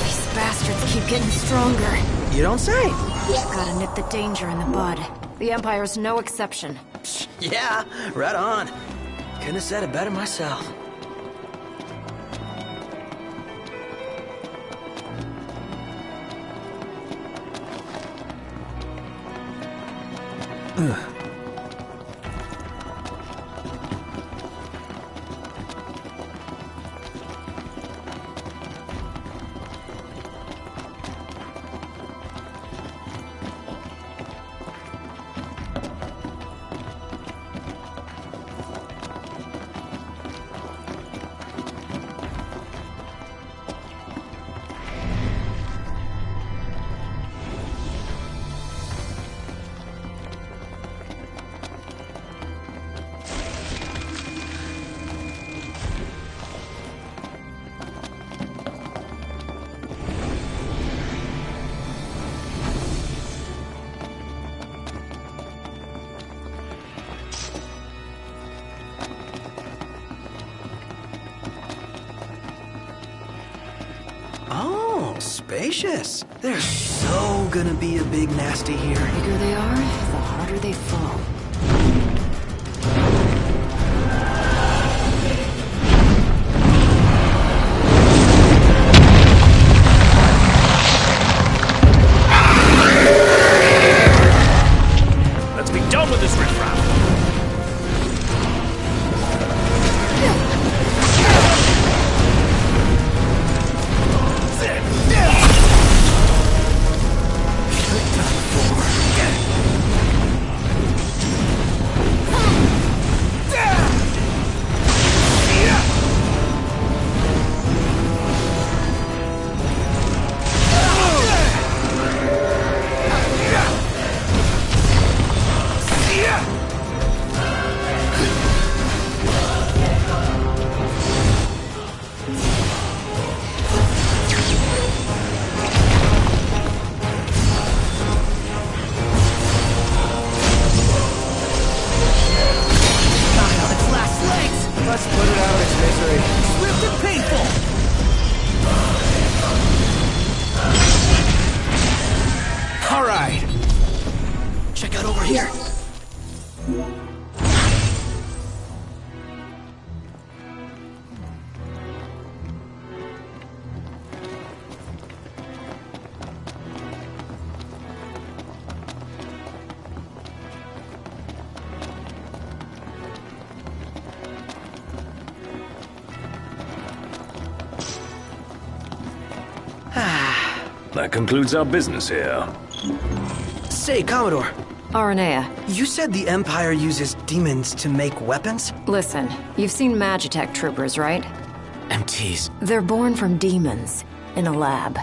These bastards keep getting stronger. You don't say. Gotta nip the danger in the bud. The Empire's no exception. Yeah, right on. Couldn't have said it better myself. Spacious. There's so gonna be a big nasty here. The bigger they are, the harder they fall. Let's be done with this riffraff. Let's put it out of its misery. Swift and painful! All right. Check out over here. That concludes our business here. Say, Commodore, Aranea, you said the Empire uses demons to make weapons? listen. You've seen Magitech troopers, right? MTs. They're born from demons in a lab.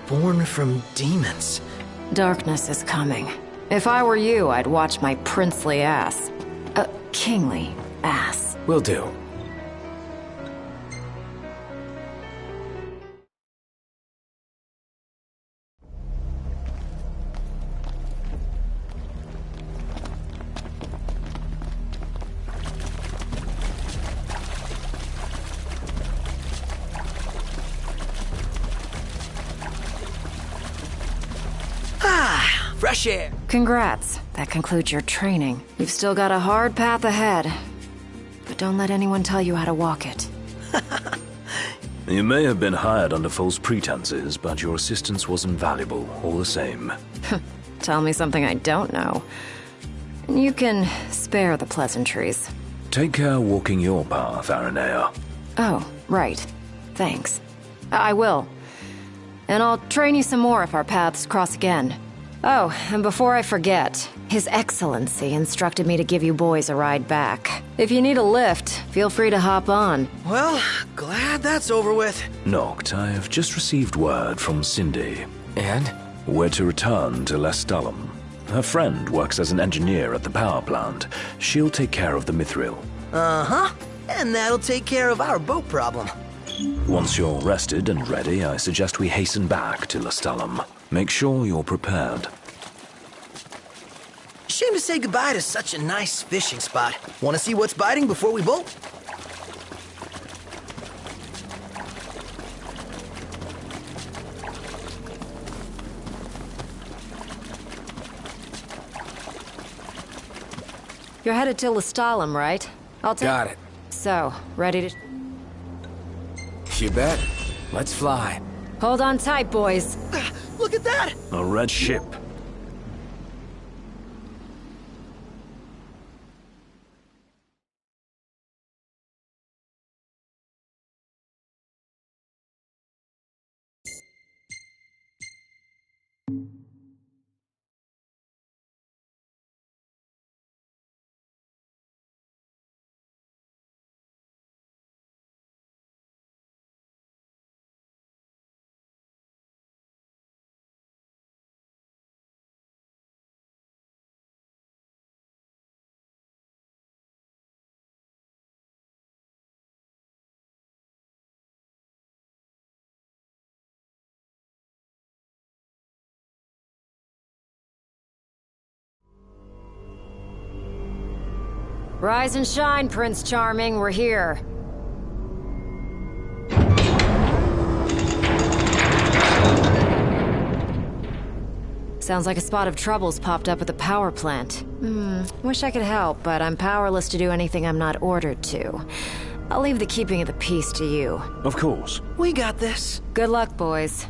Born from demons. Darkness is coming. If I were you, I'd watch my princely ass. Kingly ass. Will do. Fresh air. Congrats. That concludes your training. You've still got a hard path ahead. But don't let anyone tell you how to walk it. You may have been hired under false pretenses, but your assistance was invaluable, all the same. Tell me something I don't know. You can spare the pleasantries. Take care walking your path, Aranea. Oh, right. Thanks. I will. And I'll train you some more if our paths cross again. Oh, and before I forget, His Excellency instructed me to give you boys a ride back. If you need a lift, feel free to hop on. Well, glad that's over with. Noct, I have just received word from Cindy. And? We're to return to Lestalem. Her friend works as an engineer at the power plant. She'll take care of the Mithril. Uh-huh. And that'll take care of our boat problem. Once you're rested and ready, I suggest we hasten back to Lestalem. Make sure you're prepared. Shame to say goodbye to such a nice fishing spot. Want to see what's biting before we bolt? You're headed to Lestalem, right? I'll take... Got it. So, ready to... You bet. Let's fly. Hold on tight, boys. Look at that! A red ship. Rise and shine, Prince Charming. We're here. Sounds like a spot of trouble's popped up at the power plant. Wish I could help, but I'm powerless to do anything I'm not ordered to. I'll leave the keeping of the peace to you. Of course. We got this. Good luck, boys.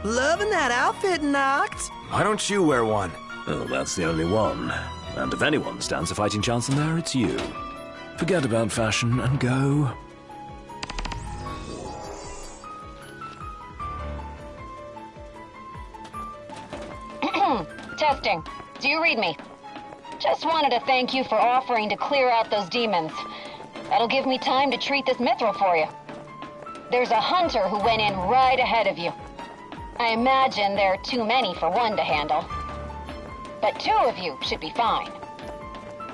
Loving that outfit, Noct. Why don't you wear one? Oh, that's the only one. And if anyone stands a fighting chance in there, it's you. Forget about fashion and go. Testing. Do you read me? Just wanted to thank you for offering to clear out those demons. That'll give me time to treat this mithril for you. There's a hunter who went in right ahead of you. I imagine there are too many for one to handle. But 2 of you should be fine.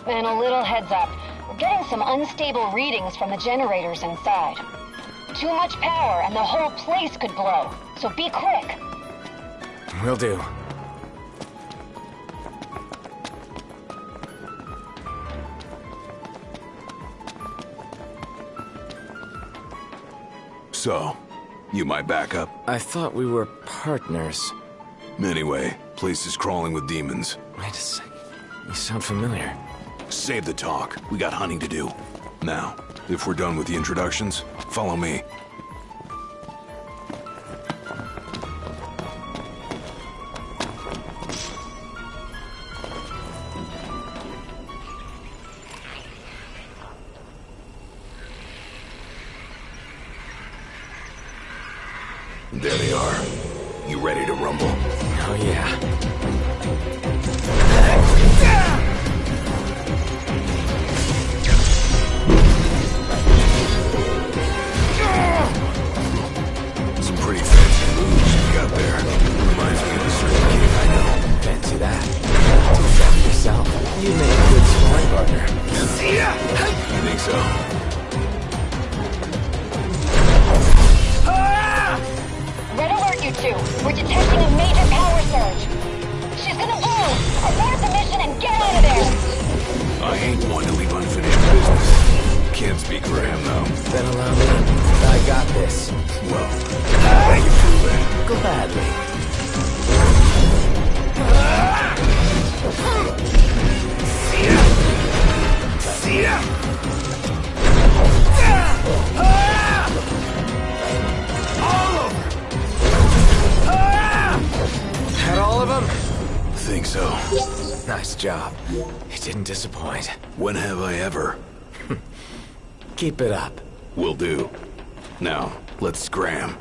And a little heads up, we're getting some unstable readings from the generators inside. Too much power and the whole place could blow, so be quick. Will do. So, you my backup? I thought we were partners. Anyway, place is crawling with demons. Wait a second. You sound familiar. Save the talk. We got hunting to do. Now, if we're done with the introductions, follow me. There they are. You ready to rumble? Oh, yeah. Some pretty fancy moves you got there. Reminds me of a certain king I know. Fancy that. Too fat yourself. You make a good sparring partner. You think so? Red alert, you two. We're detecting a major power surge. She's gonna blow. Abort the mission and get out of there. I ain't one to leave unfinished business. Can't speak for him, though. Then allow me. I got this. Well, how you prove it? Gladly. Had all of them? Think so. Nice job. You didn't disappoint. When have I ever? Keep it up. Will do. Now, let's scram.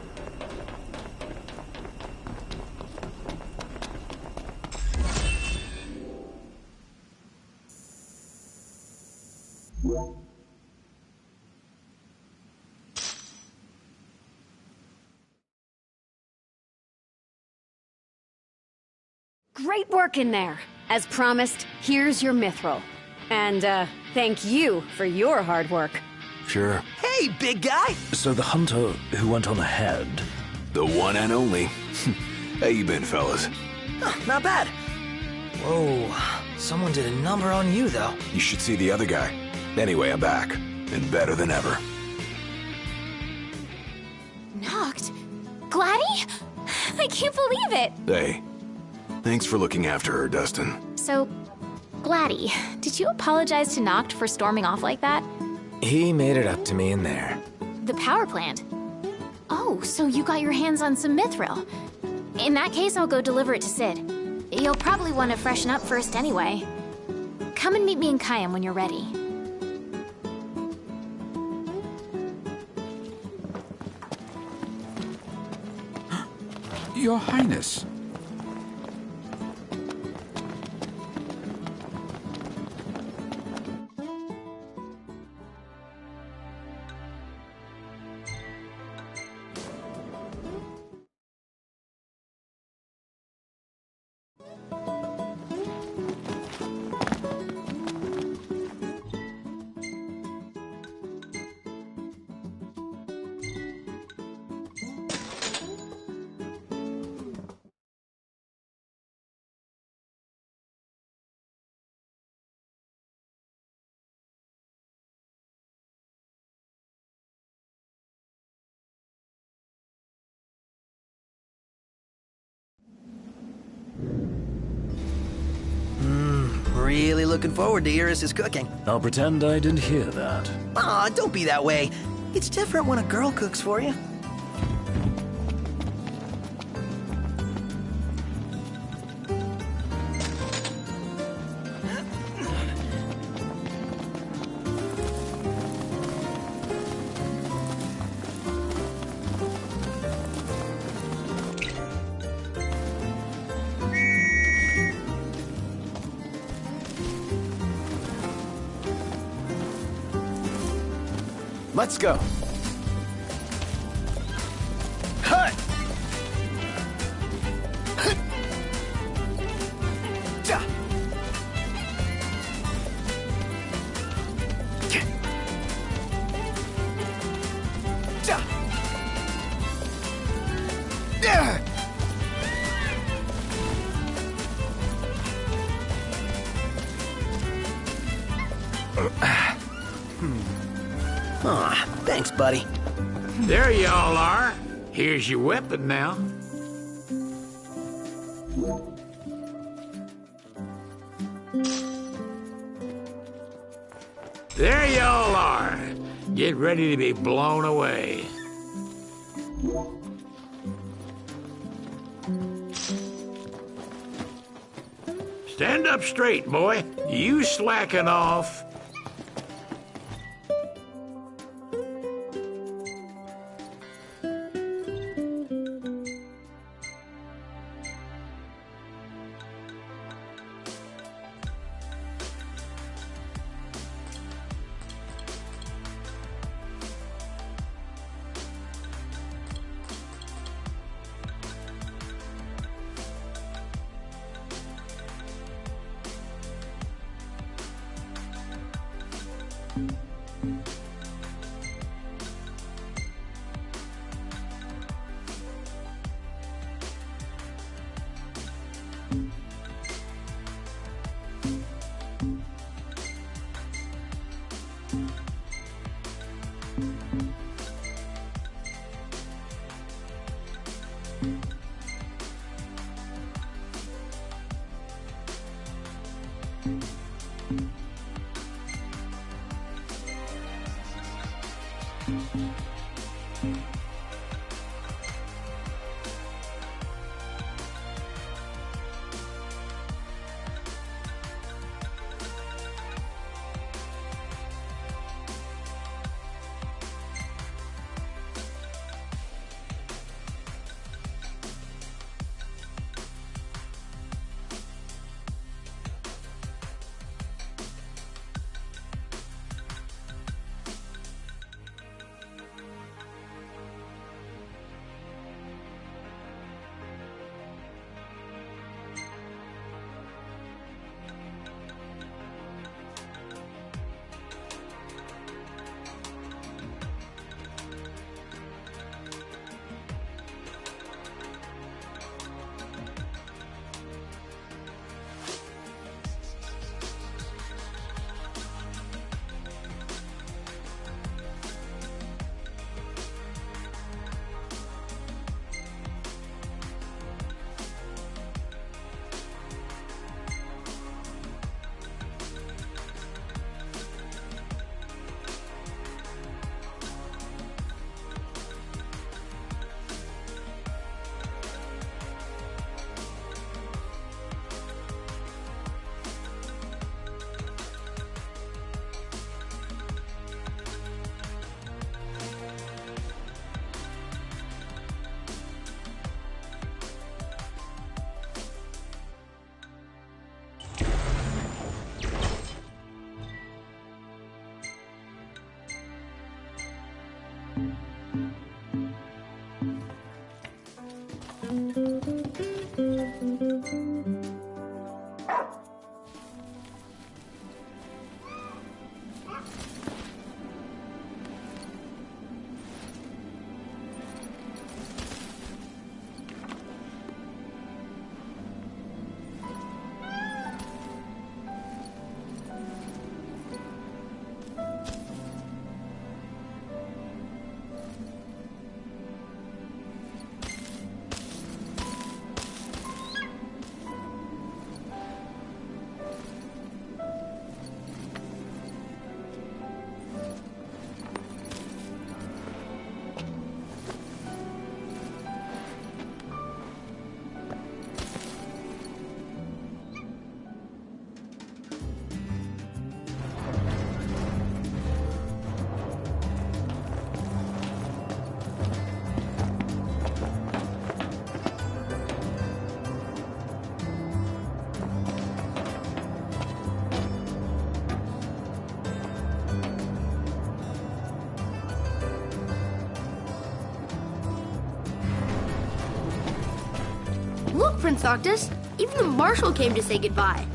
Great work in there. As promised, here's your mithril. And, thank you for your hard work. Sure. Hey, big guy! So the hunter who went on ahead... The one and only. How you been, fellas? Not bad. Whoa, someone did a number on you, though. You should see the other guy. Anyway, I'm back. And better than ever. Knocked? Gladdy? I can't believe it! Hey, thanks for looking after her, Dustin. So, Gladdy, did you apologize to Noct for storming off like that? He made it up to me in there. The power plant? Oh, so you got your hands on some mithril. In that case, I'll go deliver it to Sid. You'll probably want to freshen up first anyway. Come and meet me in Kayam when you're ready. Your Highness. really looking forward to Iris' cooking. I'll pretend I didn't hear that. Aw, don't be that way. It's different when a girl cooks for you. Let's go. Hut! Ja! Ja! Yeah! Aw, thanks, buddy. There y'all are. Here's your weapon now. There y'all are. Get ready to be blown away. Stand up straight, boy. You slacking off. Prince Noctis. Even the Marshal came to say goodbye.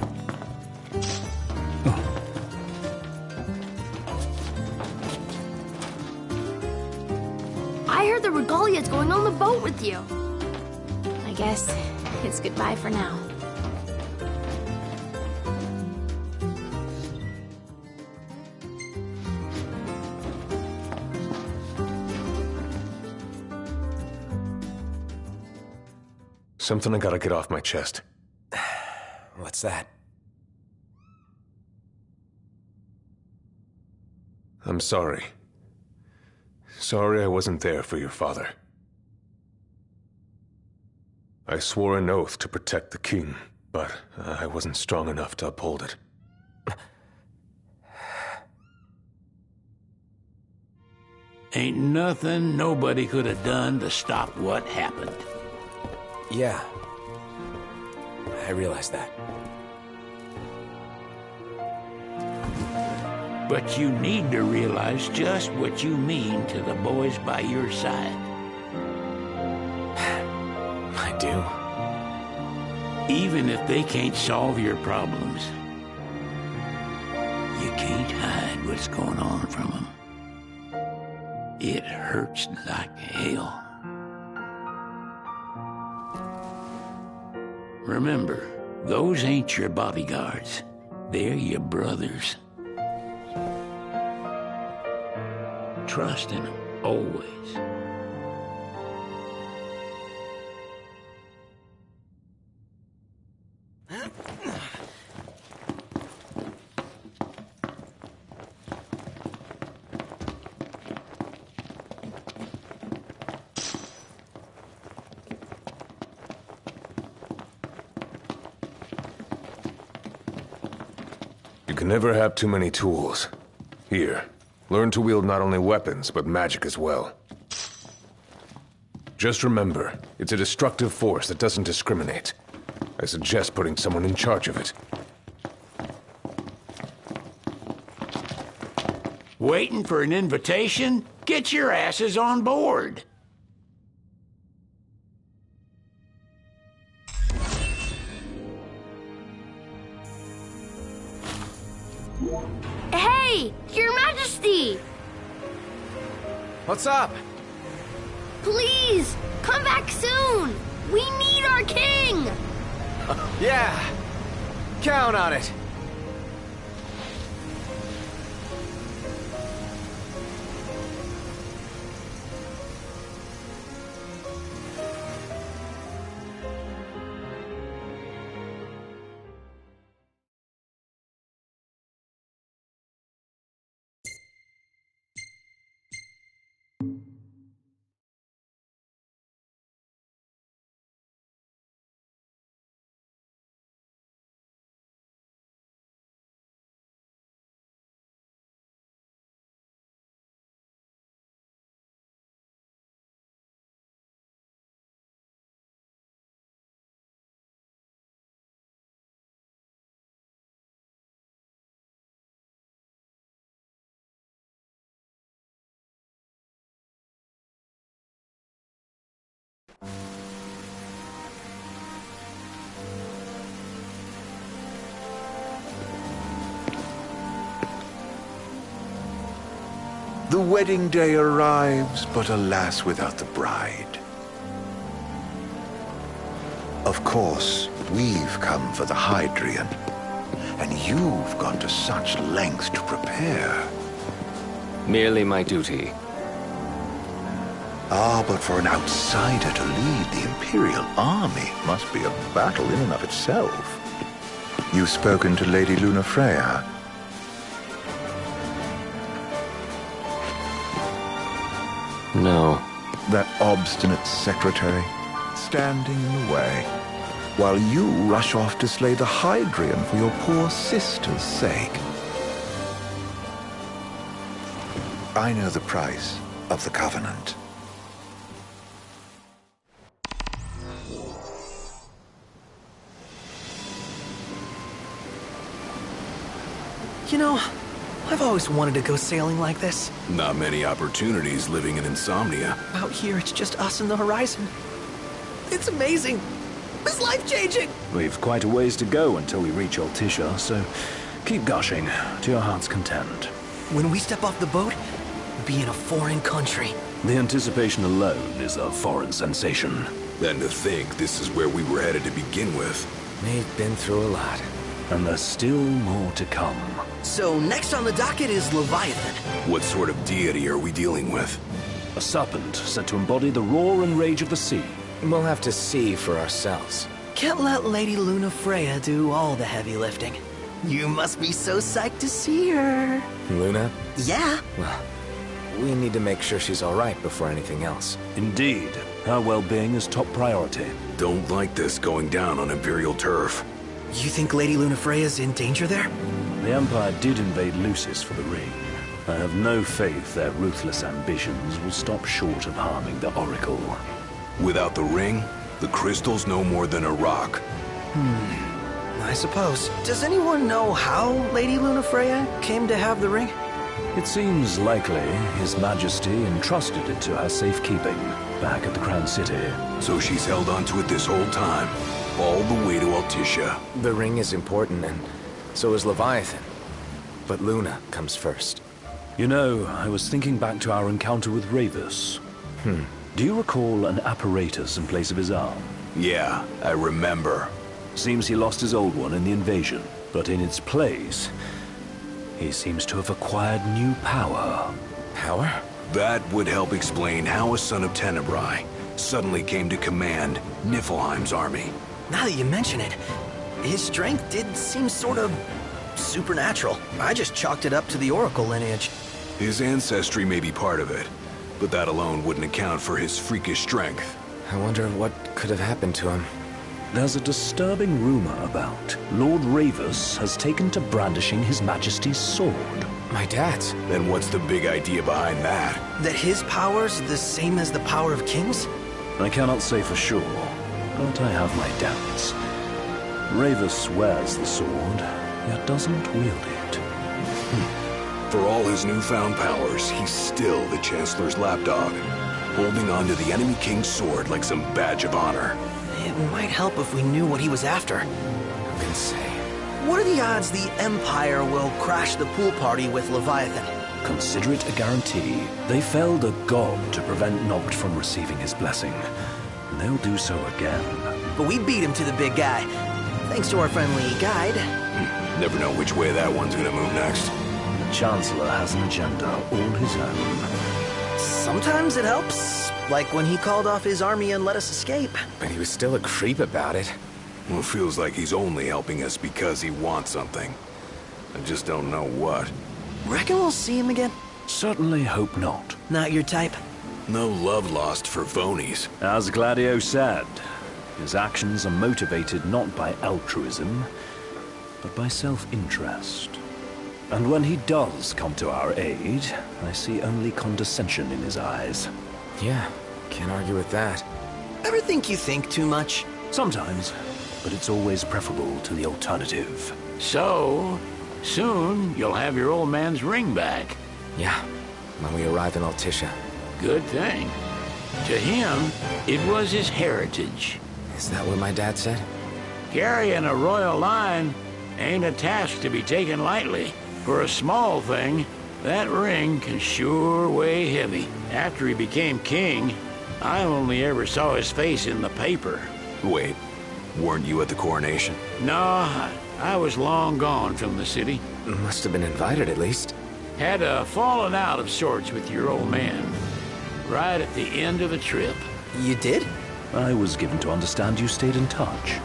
I heard the Regalia's going on the boat with you. I guess it's goodbye for now. Something I gotta get off my chest. What's that? I'm sorry. Sorry I wasn't there for your father. I swore an oath to protect the king, but I wasn't strong enough to uphold it. Ain't nothing nobody could have done to stop what happened. Yeah. I realize that. But you need to realize just what you mean to the boys by your side. I do. Even if they can't solve your problems, you can't hide what's going on from them. It hurts like hell. Remember, those ain't your bodyguards. They're your brothers. Trust in them, always. You can never have too many tools. Here, learn to wield not only weapons, but magic as well. Just remember, it's a destructive force that doesn't discriminate. I suggest putting someone in charge of it. Waiting for an invitation? Get your asses on board. Hey, Your Majesty! What's up? Please, come back soon! We need our king! Yeah, count on it. The wedding day arrives, but alas, without the bride. Of course, we've come for the Hydrian, and you've gone to such lengths to prepare. Merely my duty. Ah, but for an outsider to lead the Imperial army must be a battle in and of itself. You've spoken to Lady Lunafreya. No. That obstinate secretary, standing in the way, while you rush off to slay the Hydrian for your poor sister's sake. I know the price of the Covenant. You know, I've always wanted to go sailing like this. Not many opportunities living in Insomnia. Out here, it's just us and the horizon. It's amazing. is life-changing! We've quite a ways to go until we reach Altisha, so keep gushing to your heart's content. When we step off the boat, we'll be in a foreign country. The anticipation alone is a foreign sensation. And to think this is where we were headed to begin with. We've been through a lot. And there's still more to come. So next on the docket is Leviathan. What sort of deity are we dealing with? A serpent said to embody the roar and rage of the sea. We'll have to see for ourselves. Can't let Lady Luna Freya do all the heavy lifting. You must be so psyched to see her. Luna? Yeah. Well, we need to make sure she's all right before anything else. Indeed. Her well-being is top priority. Don't like this going down on Imperial turf. You think Lady Luna Freya's in danger there? The Empire did invade Lucis for the ring. I have no faith their ruthless ambitions will stop short of harming the Oracle. Without the ring, the crystal's no more than a rock. I suppose. Does anyone know how Lady Luna Freya came to have the ring? It seems likely His Majesty entrusted it to her safekeeping back at the Crown City. So she's held onto it this whole time, all the way to Altisha. The ring is important, and so is Leviathan. But Luna comes first. You know, I was thinking back to our encounter with Ravus. Do you recall an apparatus in place of his arm? Yeah, I remember. Seems he lost his old one in the invasion, but in its place, he seems to have acquired new power. Power? That would help explain how a son of Tenebrae suddenly came to command Niflheim's army. Now that you mention it, his strength did seem sort of supernatural. I just chalked it up to the Oracle lineage. His ancestry may be part of it, but that alone wouldn't account for his freakish strength. I wonder what could have happened to him. There's a disturbing rumor about Lord Ravus has taken to brandishing His Majesty's sword. My dad's? Then what's the big idea behind that? That his power's the same as the power of kings? I cannot say for sure, but I have my doubts. Ravus wears the sword, yet doesn't wield it. For all his newfound powers, he's still the Chancellor's lapdog, holding on to the enemy king's sword like some badge of honor. It might help if we knew what he was after. Who can say? What are the odds the Empire will crash the pool party with Leviathan? Consider it a guarantee. They felled a god to prevent Noct from receiving his blessing. And they'll do so again. But we beat him to the big guy, thanks to our friendly guide. Never know which way that one's gonna move next. The Chancellor has an agenda all his own. Sometimes it helps, like when he called off his army and let us escape. But he was still a creep about it. Well, it feels like he's only helping us because he wants something. I just don't know what. Reckon we'll see him again? Certainly hope not. Not your type? No love lost for phonies. As Gladio said, his actions are motivated not by altruism, but by self-interest. And when he does come to our aid, I see only condescension in his eyes. Yeah, can't argue with that. Ever think you think too much? Sometimes, but it's always preferable to the alternative. So, soon you'll have your old man's ring back. Yeah, when we arrive in Altisha. Good thing. To him, it was his heritage. Is that what my dad said? Carrying a royal line ain't a task to be taken lightly. For a small thing, that ring can sure weigh heavy. After he became king, I only ever saw his face in the paper. Wait, weren't you at the coronation? No, I was long gone from the city. Must have been invited at least. Had a falling out of sorts with your old man. Right at the end of the trip. You did? I was given to understand you stayed in touch.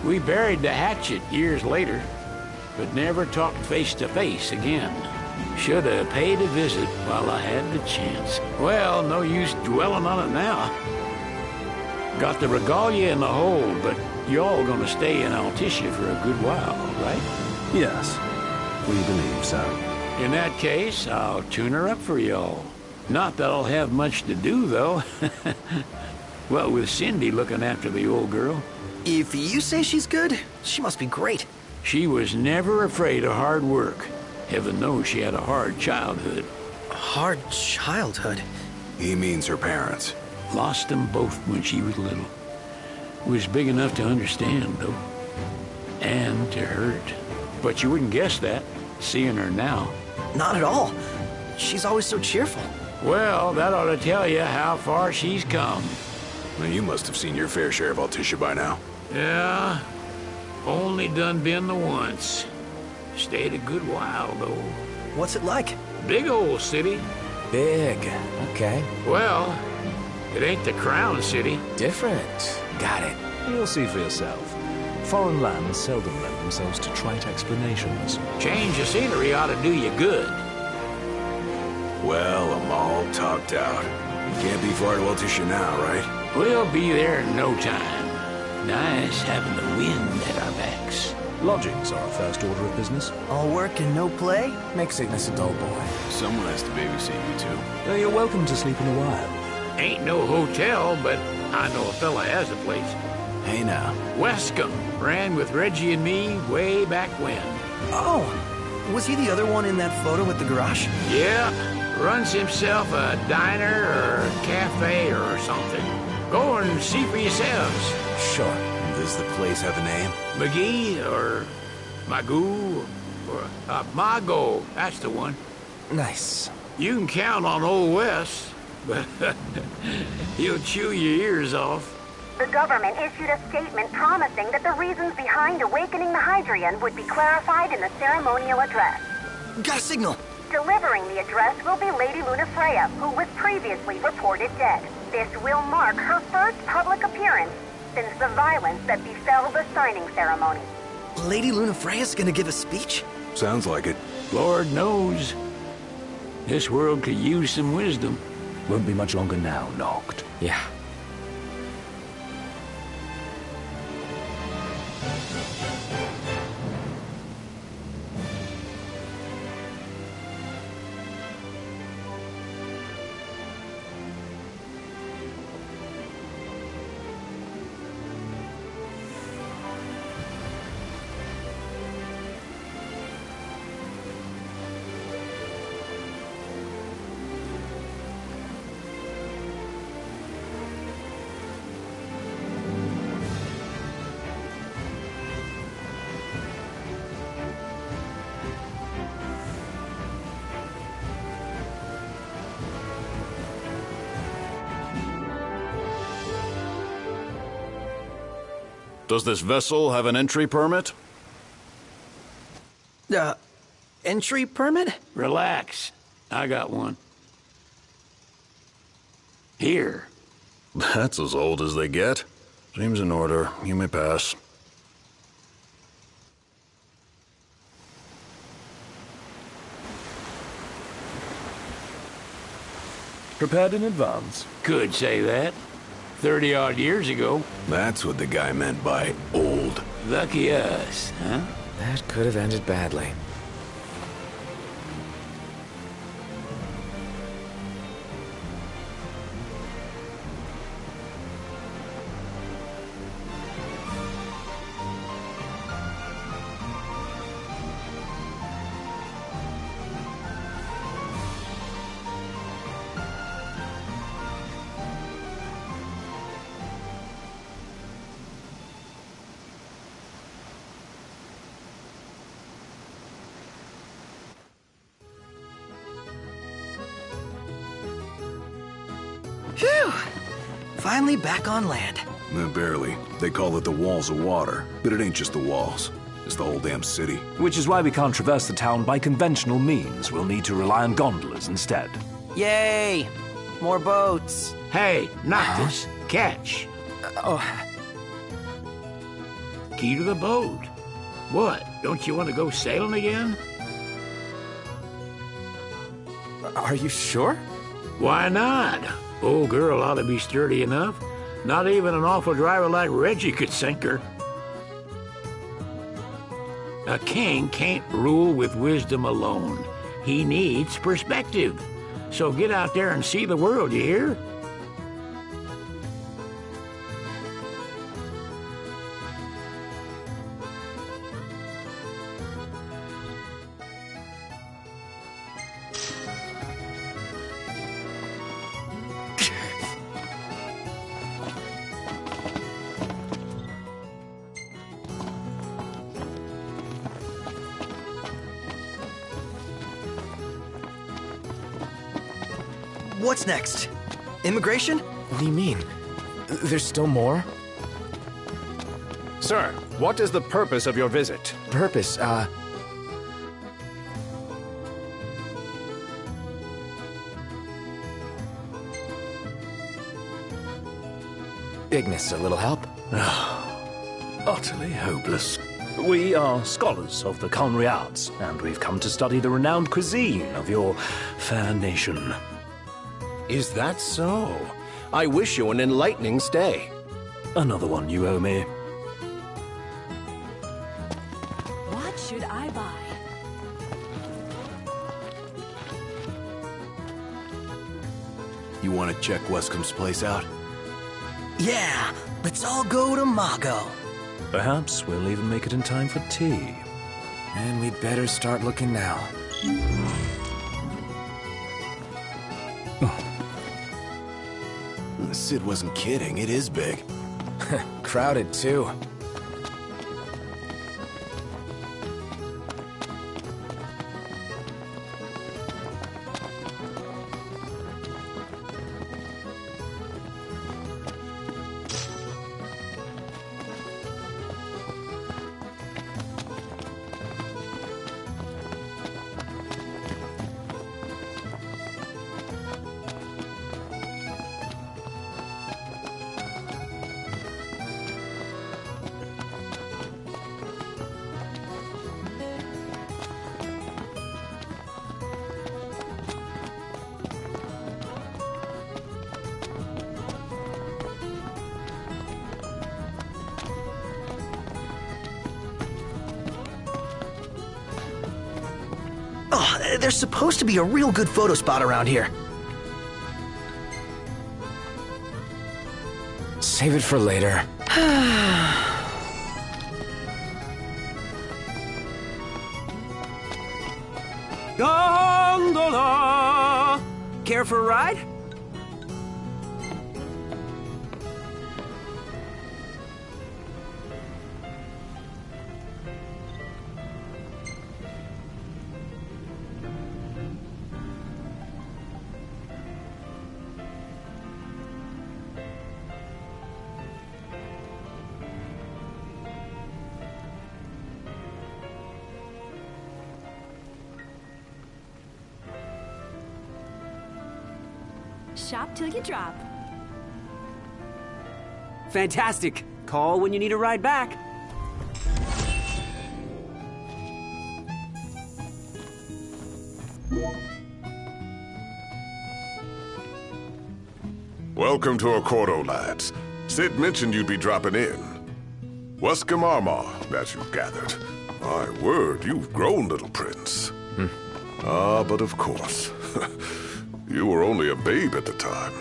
We buried the hatchet years later, but never talked face to face again. Should have paid a visit while I had the chance. Well, no use dwelling on it now. Got the regalia in the hold, but y'all gonna stay in Altisha for a good while, right? Yes, we believe so. In that case, I'll tune her up for y'all. Not that I'll have much to do, though. Well, with Cindy looking after the old girl. If you say she's good, she must be great. She was never afraid of hard work. Heaven knows she had a hard childhood. Hard childhood? He means her parents. Lost them both when she was little. was big enough to understand, though. And to hurt. But you wouldn't guess that, seeing her now. Not at all. She's always so cheerful. Well, that ought to tell you how far she's come. Well, you must have seen your fair share of Altissia by now. Yeah, only done been the once. Stayed a good while, though. What's it like? Big old city. Big. Okay. Well, it ain't the Crown City. Different. Got it. You'll see for yourself. Foreign lands seldom lend themselves to trite explanations. Change of scenery ought to do you good. Well, I'm all talked out. You can't be far to Altissia now, right? We'll be there in no time. Nice having the wind at our backs. Lodgings are our first order of business. All work and no play? Make Cygnus a dull boy. Someone has to babysit you, too. You're welcome to sleep in a while. Ain't no hotel, but I know a fella has a place. Hey now. Wescombe ran with Reggie and me way back when. Oh, was he the other one in that photo with the garage? Yeah, runs himself a diner or a cafe or something. Go and see for yourselves. Sure. Does the place have a name? McGee or Magoo or Mago, that's the one. Nice. You can count on Old Wes, but he'll chew your ears off. The government issued a statement promising that the reasons behind awakening the Hydrian would be clarified in the ceremonial address. Got a signal. Delivering the address will be Lady Lunafreya, who was previously reported dead. This will mark her first public appearance since the violence that befell the signing ceremony. Lady Lunafreya's gonna give a speech? Sounds like it. Lord knows. This world could use some wisdom. Won't be much longer now, Noct. Yeah. Does this vessel have an entry permit? Entry permit? Relax. I got one. Here. That's as old as they get. Seems in order. You may pass. Prepared in advance? Could say that. 30-odd years ago. That's what the guy meant by old. Lucky us, huh? That could have ended badly. Phew! Finally back on land. Barely. They call it the Walls of Water, but it ain't just the walls. It's the whole damn city. Which is why we can't traverse the town by conventional means. We'll need to rely on gondolas instead. Yay! More boats. Hey, Noctis, catch. Key to the boat. What, don't you want to go sailing again? Are you sure? Why not? Old girl ought to be sturdy enough. Not even an awful driver like Reggie could sink her. A king can't rule with wisdom alone. He needs perspective. So get out there and see the world, you hear? What's next? Immigration? What do you mean? There's still more? Sir, what is the purpose of your visit? Purpose, Ignis, a little help? Utterly hopeless. We are scholars of the culinary arts, and we've come to study the renowned cuisine of your fair nation. Is that so? I wish you an enlightening stay. Another one you owe me. What should I buy? You want to check Wescom's place out? Yeah, let's all go to Mago. Perhaps we'll even make it in time for tea. And we'd better start looking now. Sid wasn't kidding, it is big. Crowded, too. Oh, there's supposed to be a real good photo spot around here. Save it for later. Gondola! Care for a ride? Shop till you drop. Fantastic. Call when you need a ride back. Welcome to Accordo, lads. Sid mentioned you'd be dropping in. Wescom Armor, as you've gathered. My word, you've grown, little prince. Ah, but of course. You were only a babe at the time.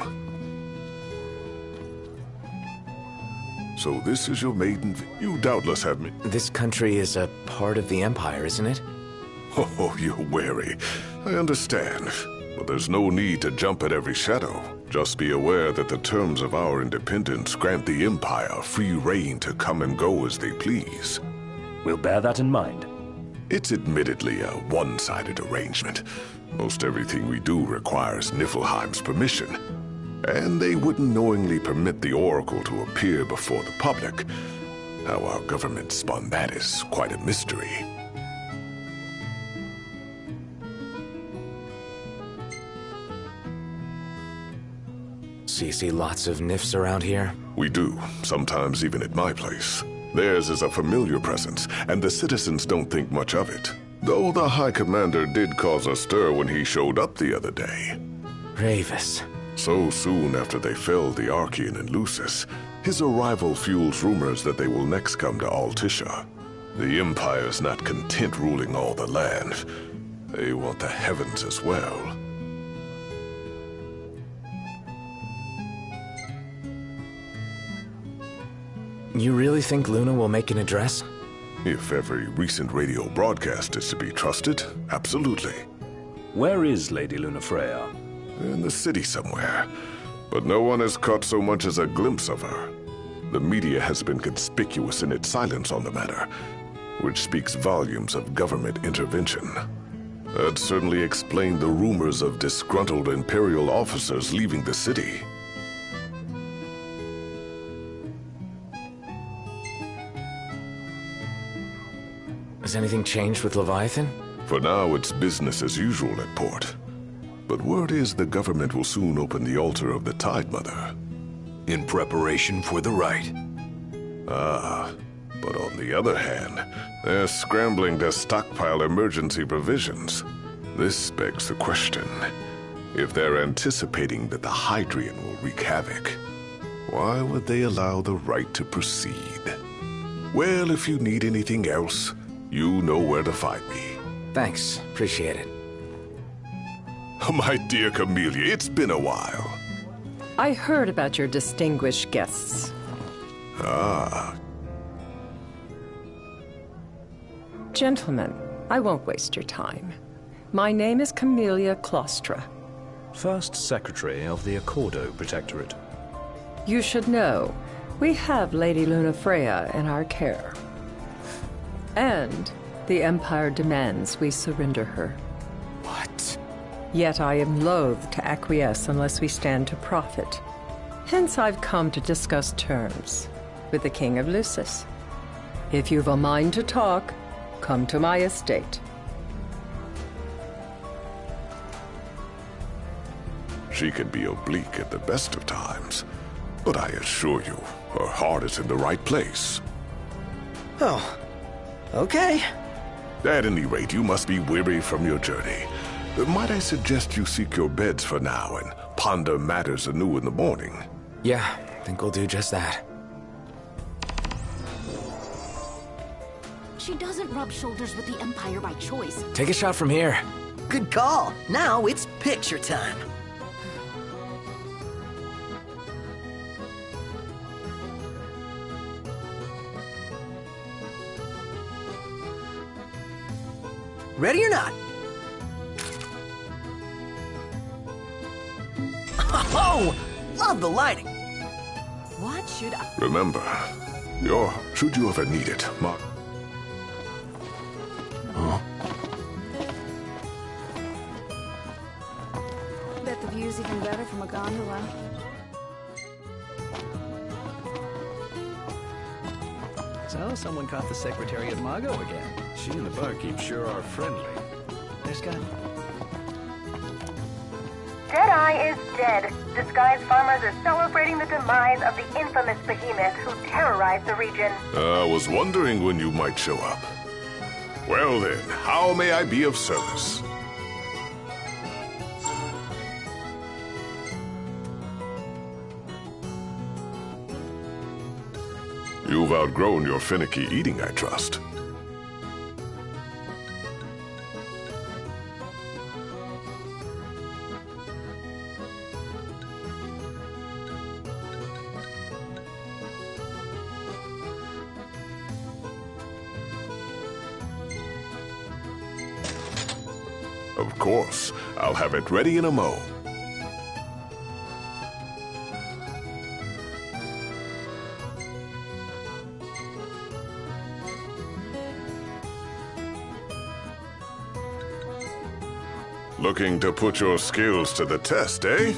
So this is your maiden... You doubtless have me... This country is a part of the Empire, isn't it? Oh, you're wary. I understand. But there's no need to jump at every shadow. Just be aware that the terms of our independence grant the Empire free reign to come and go as they please. We'll bear that in mind. It's admittedly a one-sided arrangement. Most everything we do requires Niflheim's permission. And they wouldn't knowingly permit the Oracle to appear before the public. How our government spun that is quite a mystery. So you see lots of Nifs around here? We do, sometimes even at my place. Theirs is a familiar presence, and the citizens don't think much of it. Though the High Commander did cause a stir when he showed up the other day. Ravis. So soon after they felled the Archean and Lucis, his arrival fuels rumors that they will next come to Altissia. The Empire's not content ruling all the land. They want the heavens as well. You really think Luna will make an address? If every recent radio broadcast is to be trusted, absolutely. Where is Lady Lunafreya? In the city somewhere. But no one has caught so much as a glimpse of her. The media has been conspicuous in its silence on the matter, which speaks volumes of government intervention. That certainly explained the rumors of disgruntled Imperial officers leaving the city. Has anything changed with Leviathan? For now, it's business as usual at port. But word is the government will soon open the altar of the Tide Mother. In preparation for the rite. Ah, but on the other hand, they're scrambling to stockpile emergency provisions. This begs the question. If they're anticipating that the Hydrian will wreak havoc, why would they allow the rite to proceed? Well, if you need anything else, you know where to find me. Thanks. Appreciate it. My dear Camellia, it's been a while. I heard about your distinguished guests. Ah. Gentlemen, I won't waste your time. My name is Camellia Claustra. First Secretary of the Accordo Protectorate. You should know, we have Lady Lunafreya in our care. And the Empire demands we surrender her. What? Yet I am loath to acquiesce unless we stand to profit. Hence I've come to discuss terms with the King of Lucis. If you've a mind to talk, come to my estate. She can be oblique at the best of times, but I assure you, her heart is in the right place. Oh, okay. At any rate, you must be weary from your journey. Might I suggest you seek your beds for now and ponder matters anew in the morning? Yeah, I think we'll do just that. She doesn't rub shoulders with the Empire by choice. Take a shot from here. Good call. Now it's picture time. Ready or not? Oh, love the lighting. What should I... Remember, should you ever need it, Mark. Huh? Bet the view's even better from a gondola. So, someone caught the Secretary of Mago again. She and the barkeep sure are friendly. There's Scott. Deadeye is dead. Disguised farmers are celebrating the demise of the infamous behemoth who terrorized the region. I was wondering when you might show up. Well then, how may I be of service? You've outgrown your finicky eating, I trust. Of course, I'll have it ready in a mo. Looking to put your skills to the test, eh?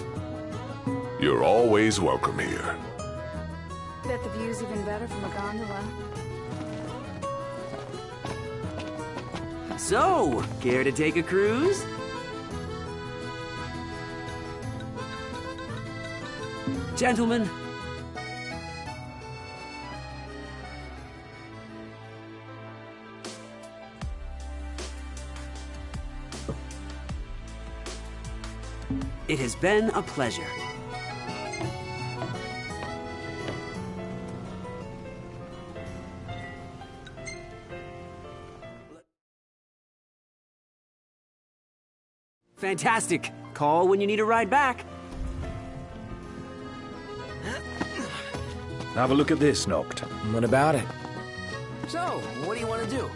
You're always welcome here. Bet the view's even better from a gondola. So, care to take a cruise? Gentlemen. It has been a pleasure. Fantastic. Call when you need a ride back. Have a look at this, Noct. What about it? So, what do you want to do?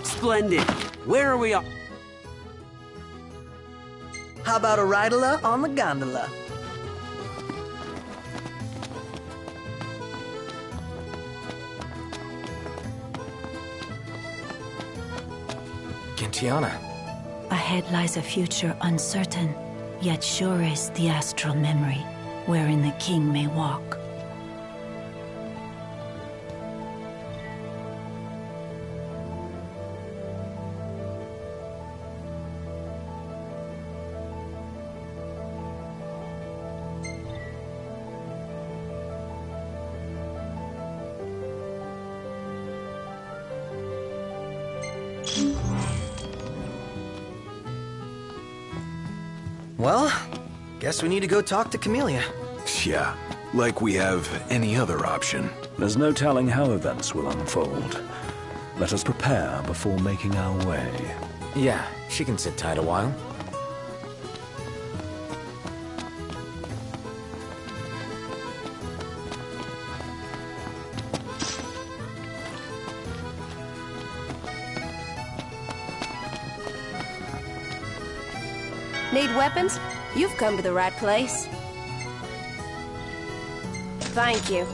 Splendid. Where are we off? How about a ridola on the gondola? Tiana. Ahead lies a future uncertain, yet sure is the astral memory, wherein the king may walk. Well, guess we need to go talk to Camellia. Yeah, like we have any other option. There's no telling how events will unfold. Let us prepare before making our way. Yeah, she can sit tight a while. Need weapons? You've come to the right place. Thank you.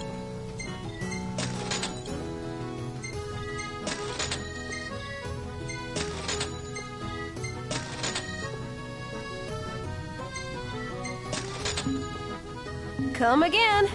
Come again.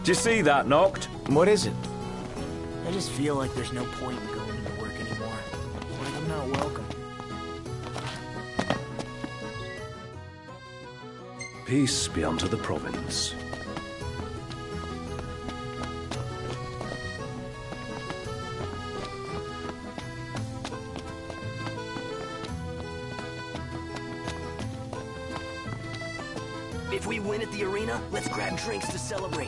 Did you see that, Noct? What is it? I just feel like there's no point in going into work anymore. Like I'm not welcome. Peace be unto the province. If we win at the arena, let's grab drinks to celebrate.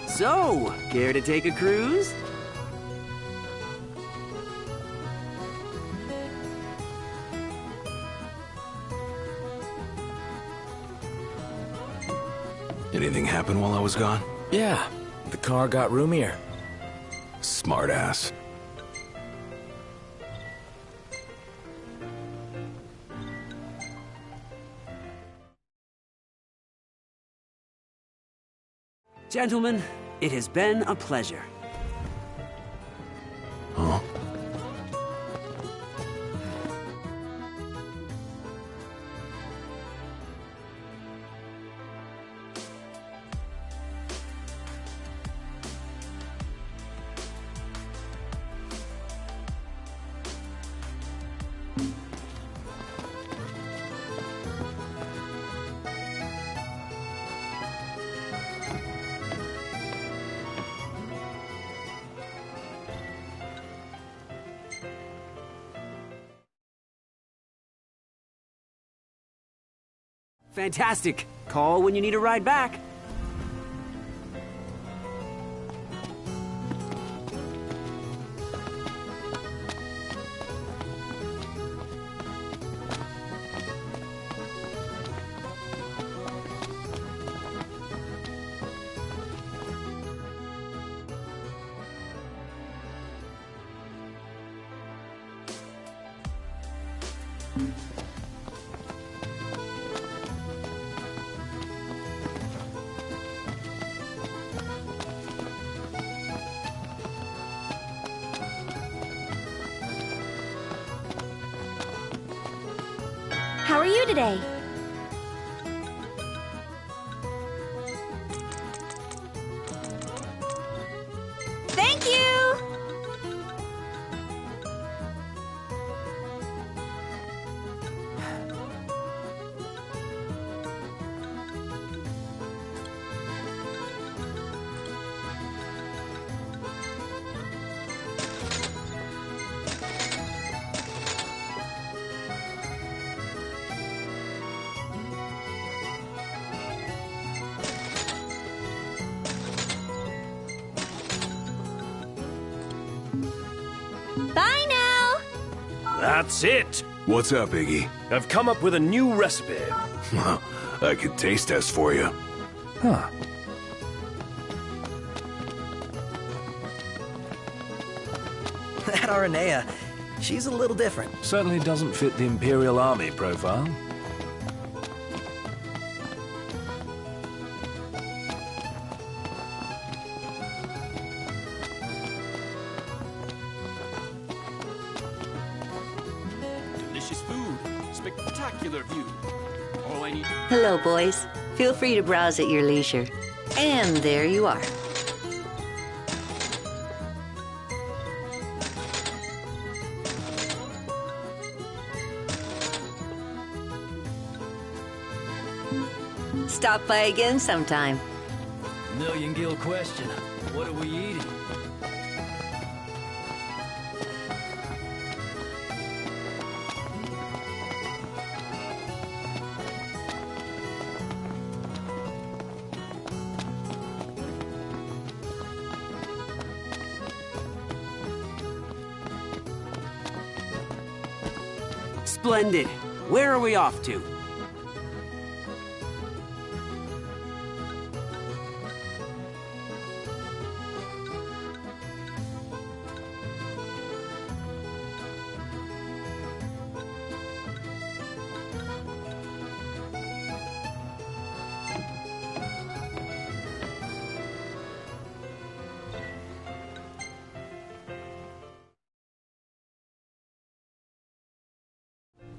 So, care to take a cruise? Anything happen while I was gone? Yeah, the car got roomier. Smart ass. Gentlemen, it has been a pleasure. Huh? Fantastic. Call when you need a ride back. you today? Thank you! Bye now! That's it! What's up, Iggy? I've come up with a new recipe. I could taste test for you. Huh. That Aranea, she's a little different. Certainly doesn't fit the Imperial Army profile. Delicious food. Spectacular view. All I need... Hello, boys. Feel free to browse at your leisure. And there you are. Stop by again sometime. Million gill question. What are we eating? Splendid. Where are we off to?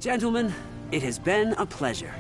Gentlemen, it has been a pleasure.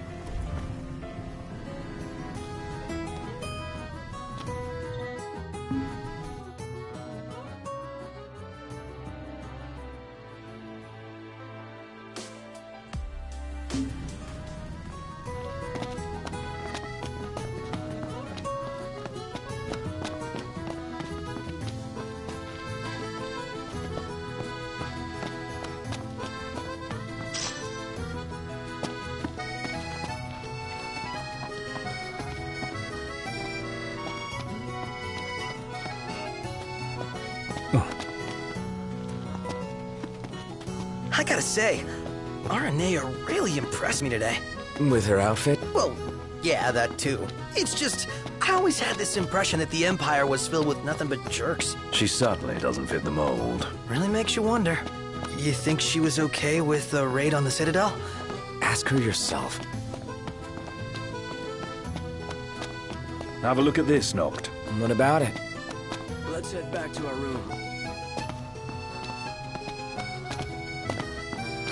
I gotta say, Aranea really impressed me today. With her outfit? Well, yeah, that too. It's just, I always had this impression that the Empire was filled with nothing but jerks. She certainly doesn't fit the mold. Really makes you wonder. You think she was okay with the raid on the Citadel? Ask her yourself. Have a look at this, Noct. What about it? Let's head back to our room.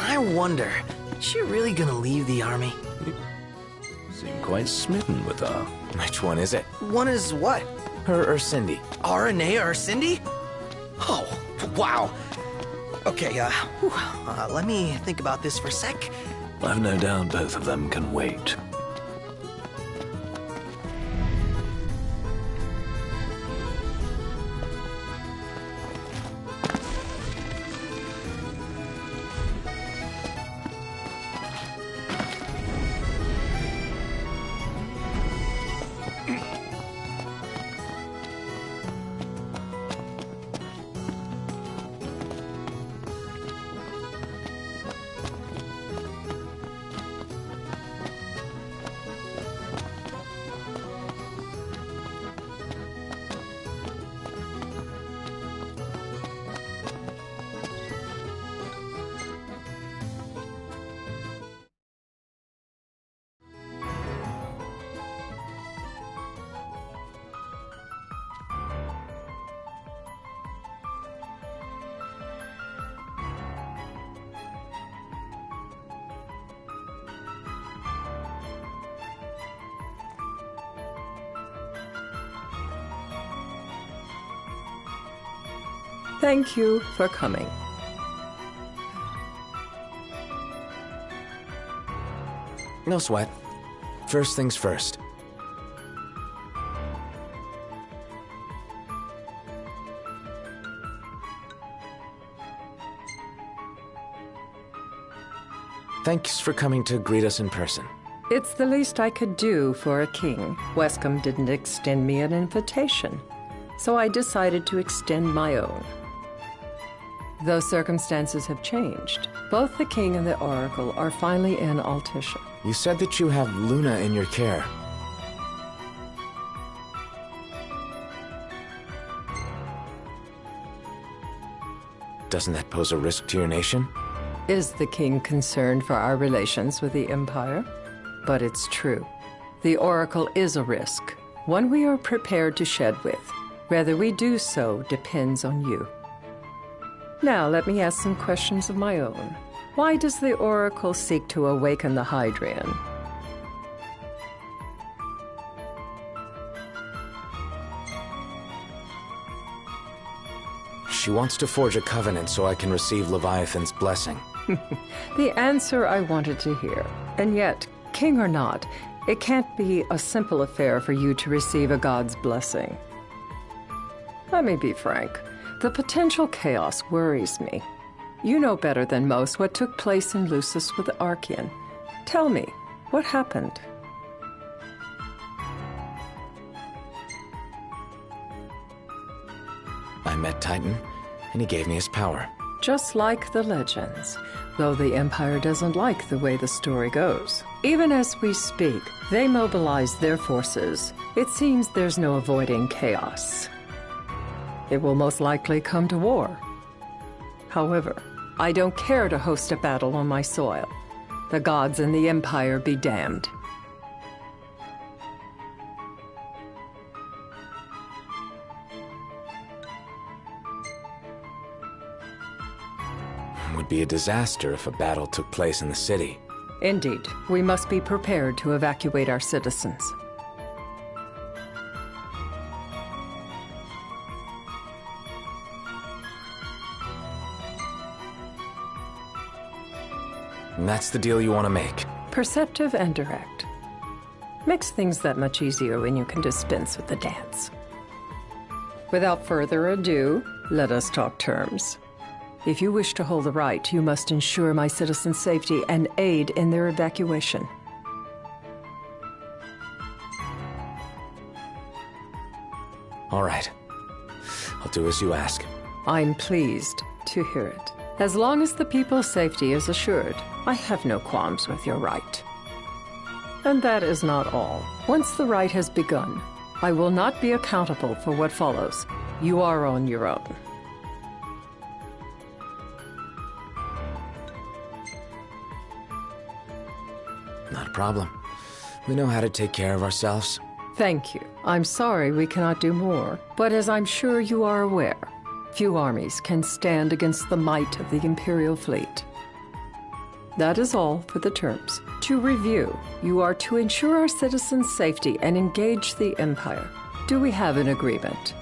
I wonder, is she really gonna leave the army? You seem quite smitten with her. Which one is it? One is what? Her or Cindy? Aranea or Cindy? Oh, wow. Okay, let me think about this for a sec. I've no doubt both of them can wait. Thank you for coming. No sweat. First things first. Thanks for coming to greet us in person. It's the least I could do for a king. Wescombe didn't extend me an invitation, so I decided to extend my own. Though circumstances have changed, both the king and the oracle are finally in Altisha. You said that you have Luna in your care. Doesn't that pose a risk to your nation? Is the king concerned for our relations with the Empire? But it's true. The oracle is a risk, one we are prepared to shed with. Whether we do so depends on you. Now let me ask some questions of my own. Why does the oracle seek to awaken the Hydrian? She wants to forge a covenant so I can receive Leviathan's blessing. The answer I wanted to hear. And yet, king or not, it can't be a simple affair for you to receive a god's blessing. Let me be frank. The potential chaos worries me. You know better than most what took place in Lucis with Archean. Tell me, what happened? I met Titan, and he gave me his power. Just like the legends, though the Empire doesn't like the way the story goes. Even as we speak, they mobilize their forces. It seems there's no avoiding chaos. It will most likely come to war. However, I don't care to host a battle on my soil. The gods and the Empire be damned. It would be a disaster if a battle took place in the city. Indeed, we must be prepared to evacuate our citizens. And that's the deal you want to make. Perceptive and direct. Makes things that much easier when you can dispense with the dance. Without further ado, let us talk terms. If you wish to hold the right, you must ensure my citizens' safety and aid in their evacuation. All right. I'll do as you ask. I'm pleased to hear it. As long as the people's safety is assured, I have no qualms with your right. And that is not all. Once the right has begun, I will not be accountable for what follows. You are on your own. Not a problem. We know how to take care of ourselves. Thank you. I'm sorry we cannot do more, but as I'm sure you are aware, few armies can stand against the might of the Imperial fleet. That is all for the terms. To review, you are to ensure our citizens' safety and engage the Empire. Do we have an agreement?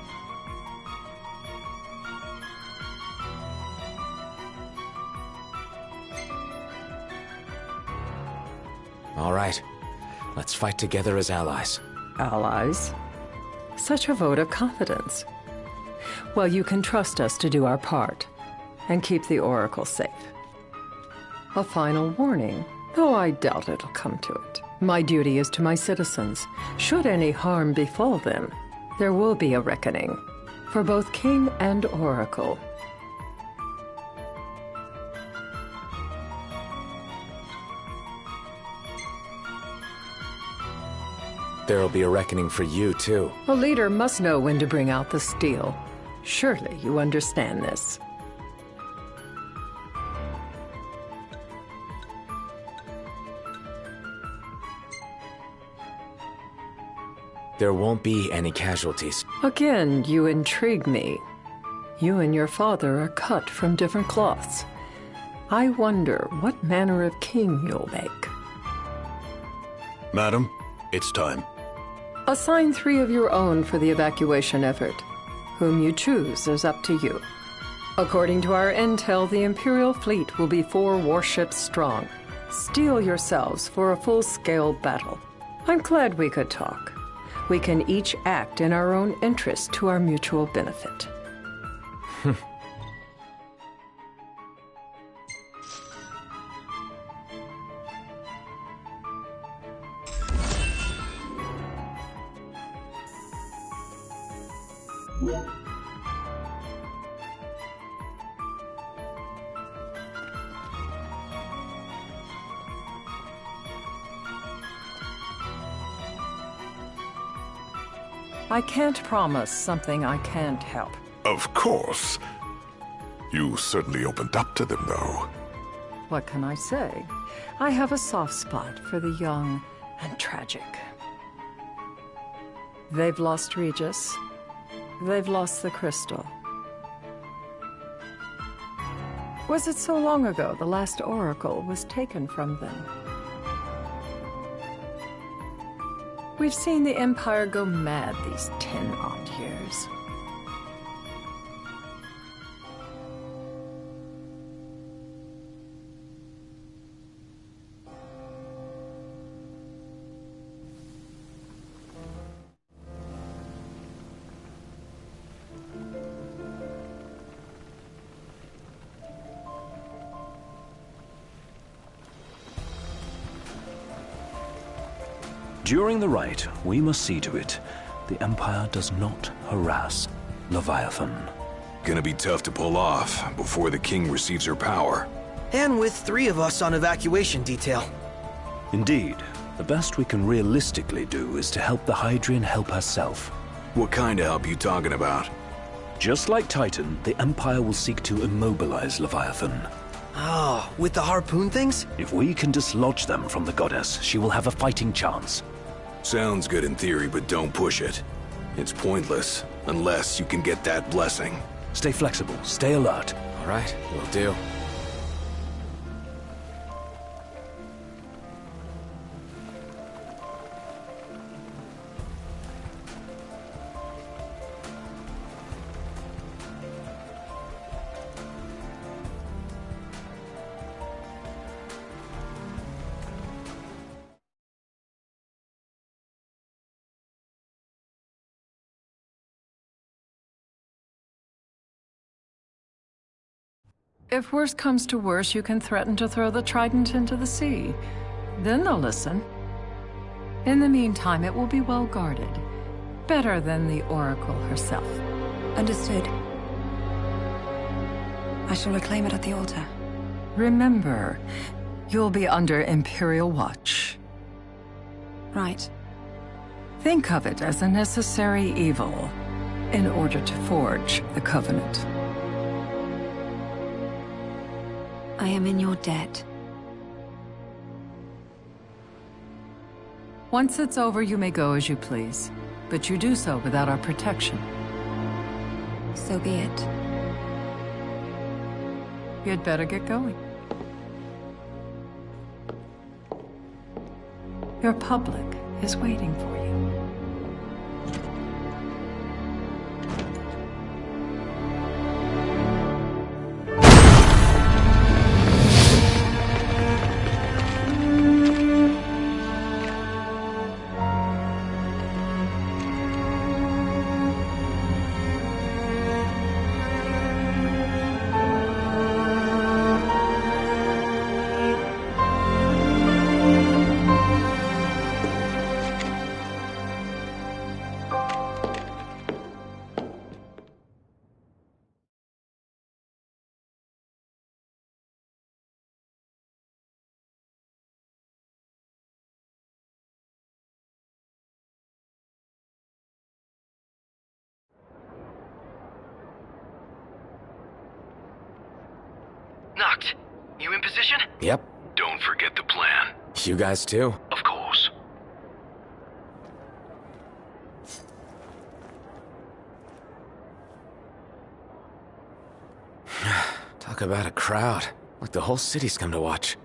All right. Let's fight together as allies. Allies? Such a vote of confidence. Well, you can trust us to do our part and keep the Oracle safe. A final warning, though I doubt it'll come to it. My duty is to my citizens. Should any harm befall them, there will be a reckoning for both King and Oracle. There'll be a reckoning for you, too. A leader must know when to bring out the steel. Surely you understand this. There won't be any casualties. Again, you intrigue me. You and your father are cut from different cloths. I wonder what manner of king you'll make. Madam, it's time. Assign 3 of your own for the evacuation effort. Whom you choose is up to you. According to our intel, the Imperial fleet will be 4 warships strong. Steel yourselves for a full-scale battle. I'm glad we could talk. We can each act in our own interest to our mutual benefit. I can't promise something I can't help. Of course. You certainly opened up to them, though. What can I say? I have a soft spot for the young and tragic. They've lost Regis. They've lost the crystal. Was it so long ago the last oracle was taken from them? We've seen the Empire go mad these 10-odd years. During the rite, we must see to it the Empire does not harass Leviathan. Gonna be tough to pull off before the king receives her power. And with 3 of us on evacuation detail. Indeed, the best we can realistically do is to help the Hydrian help herself. What kind of help you talking about? Just like Titan, the Empire will seek to immobilize Leviathan. Oh, with the harpoon things? If we can dislodge them from the goddess, she will have a fighting chance. Sounds good in theory, but don't push it. It's pointless, unless you can get that blessing. Stay flexible, stay alert. All right, will do. If worse comes to worse, you can threaten to throw the trident into the sea. Then they'll listen. In the meantime, it will be well guarded. Better than the Oracle herself. Understood. I shall reclaim it at the altar. Remember, you'll be under Imperial watch. Right. Think of it as a necessary evil in order to forge the Covenant. I am in your debt. Once it's over, you may go as you please. But you do so without our protection. So be it. You'd better get going. Your public is waiting for you. Noct, you in position? Yep. Don't forget the plan. You guys too? Of course. Talk about a crowd. Like the whole city's come to watch.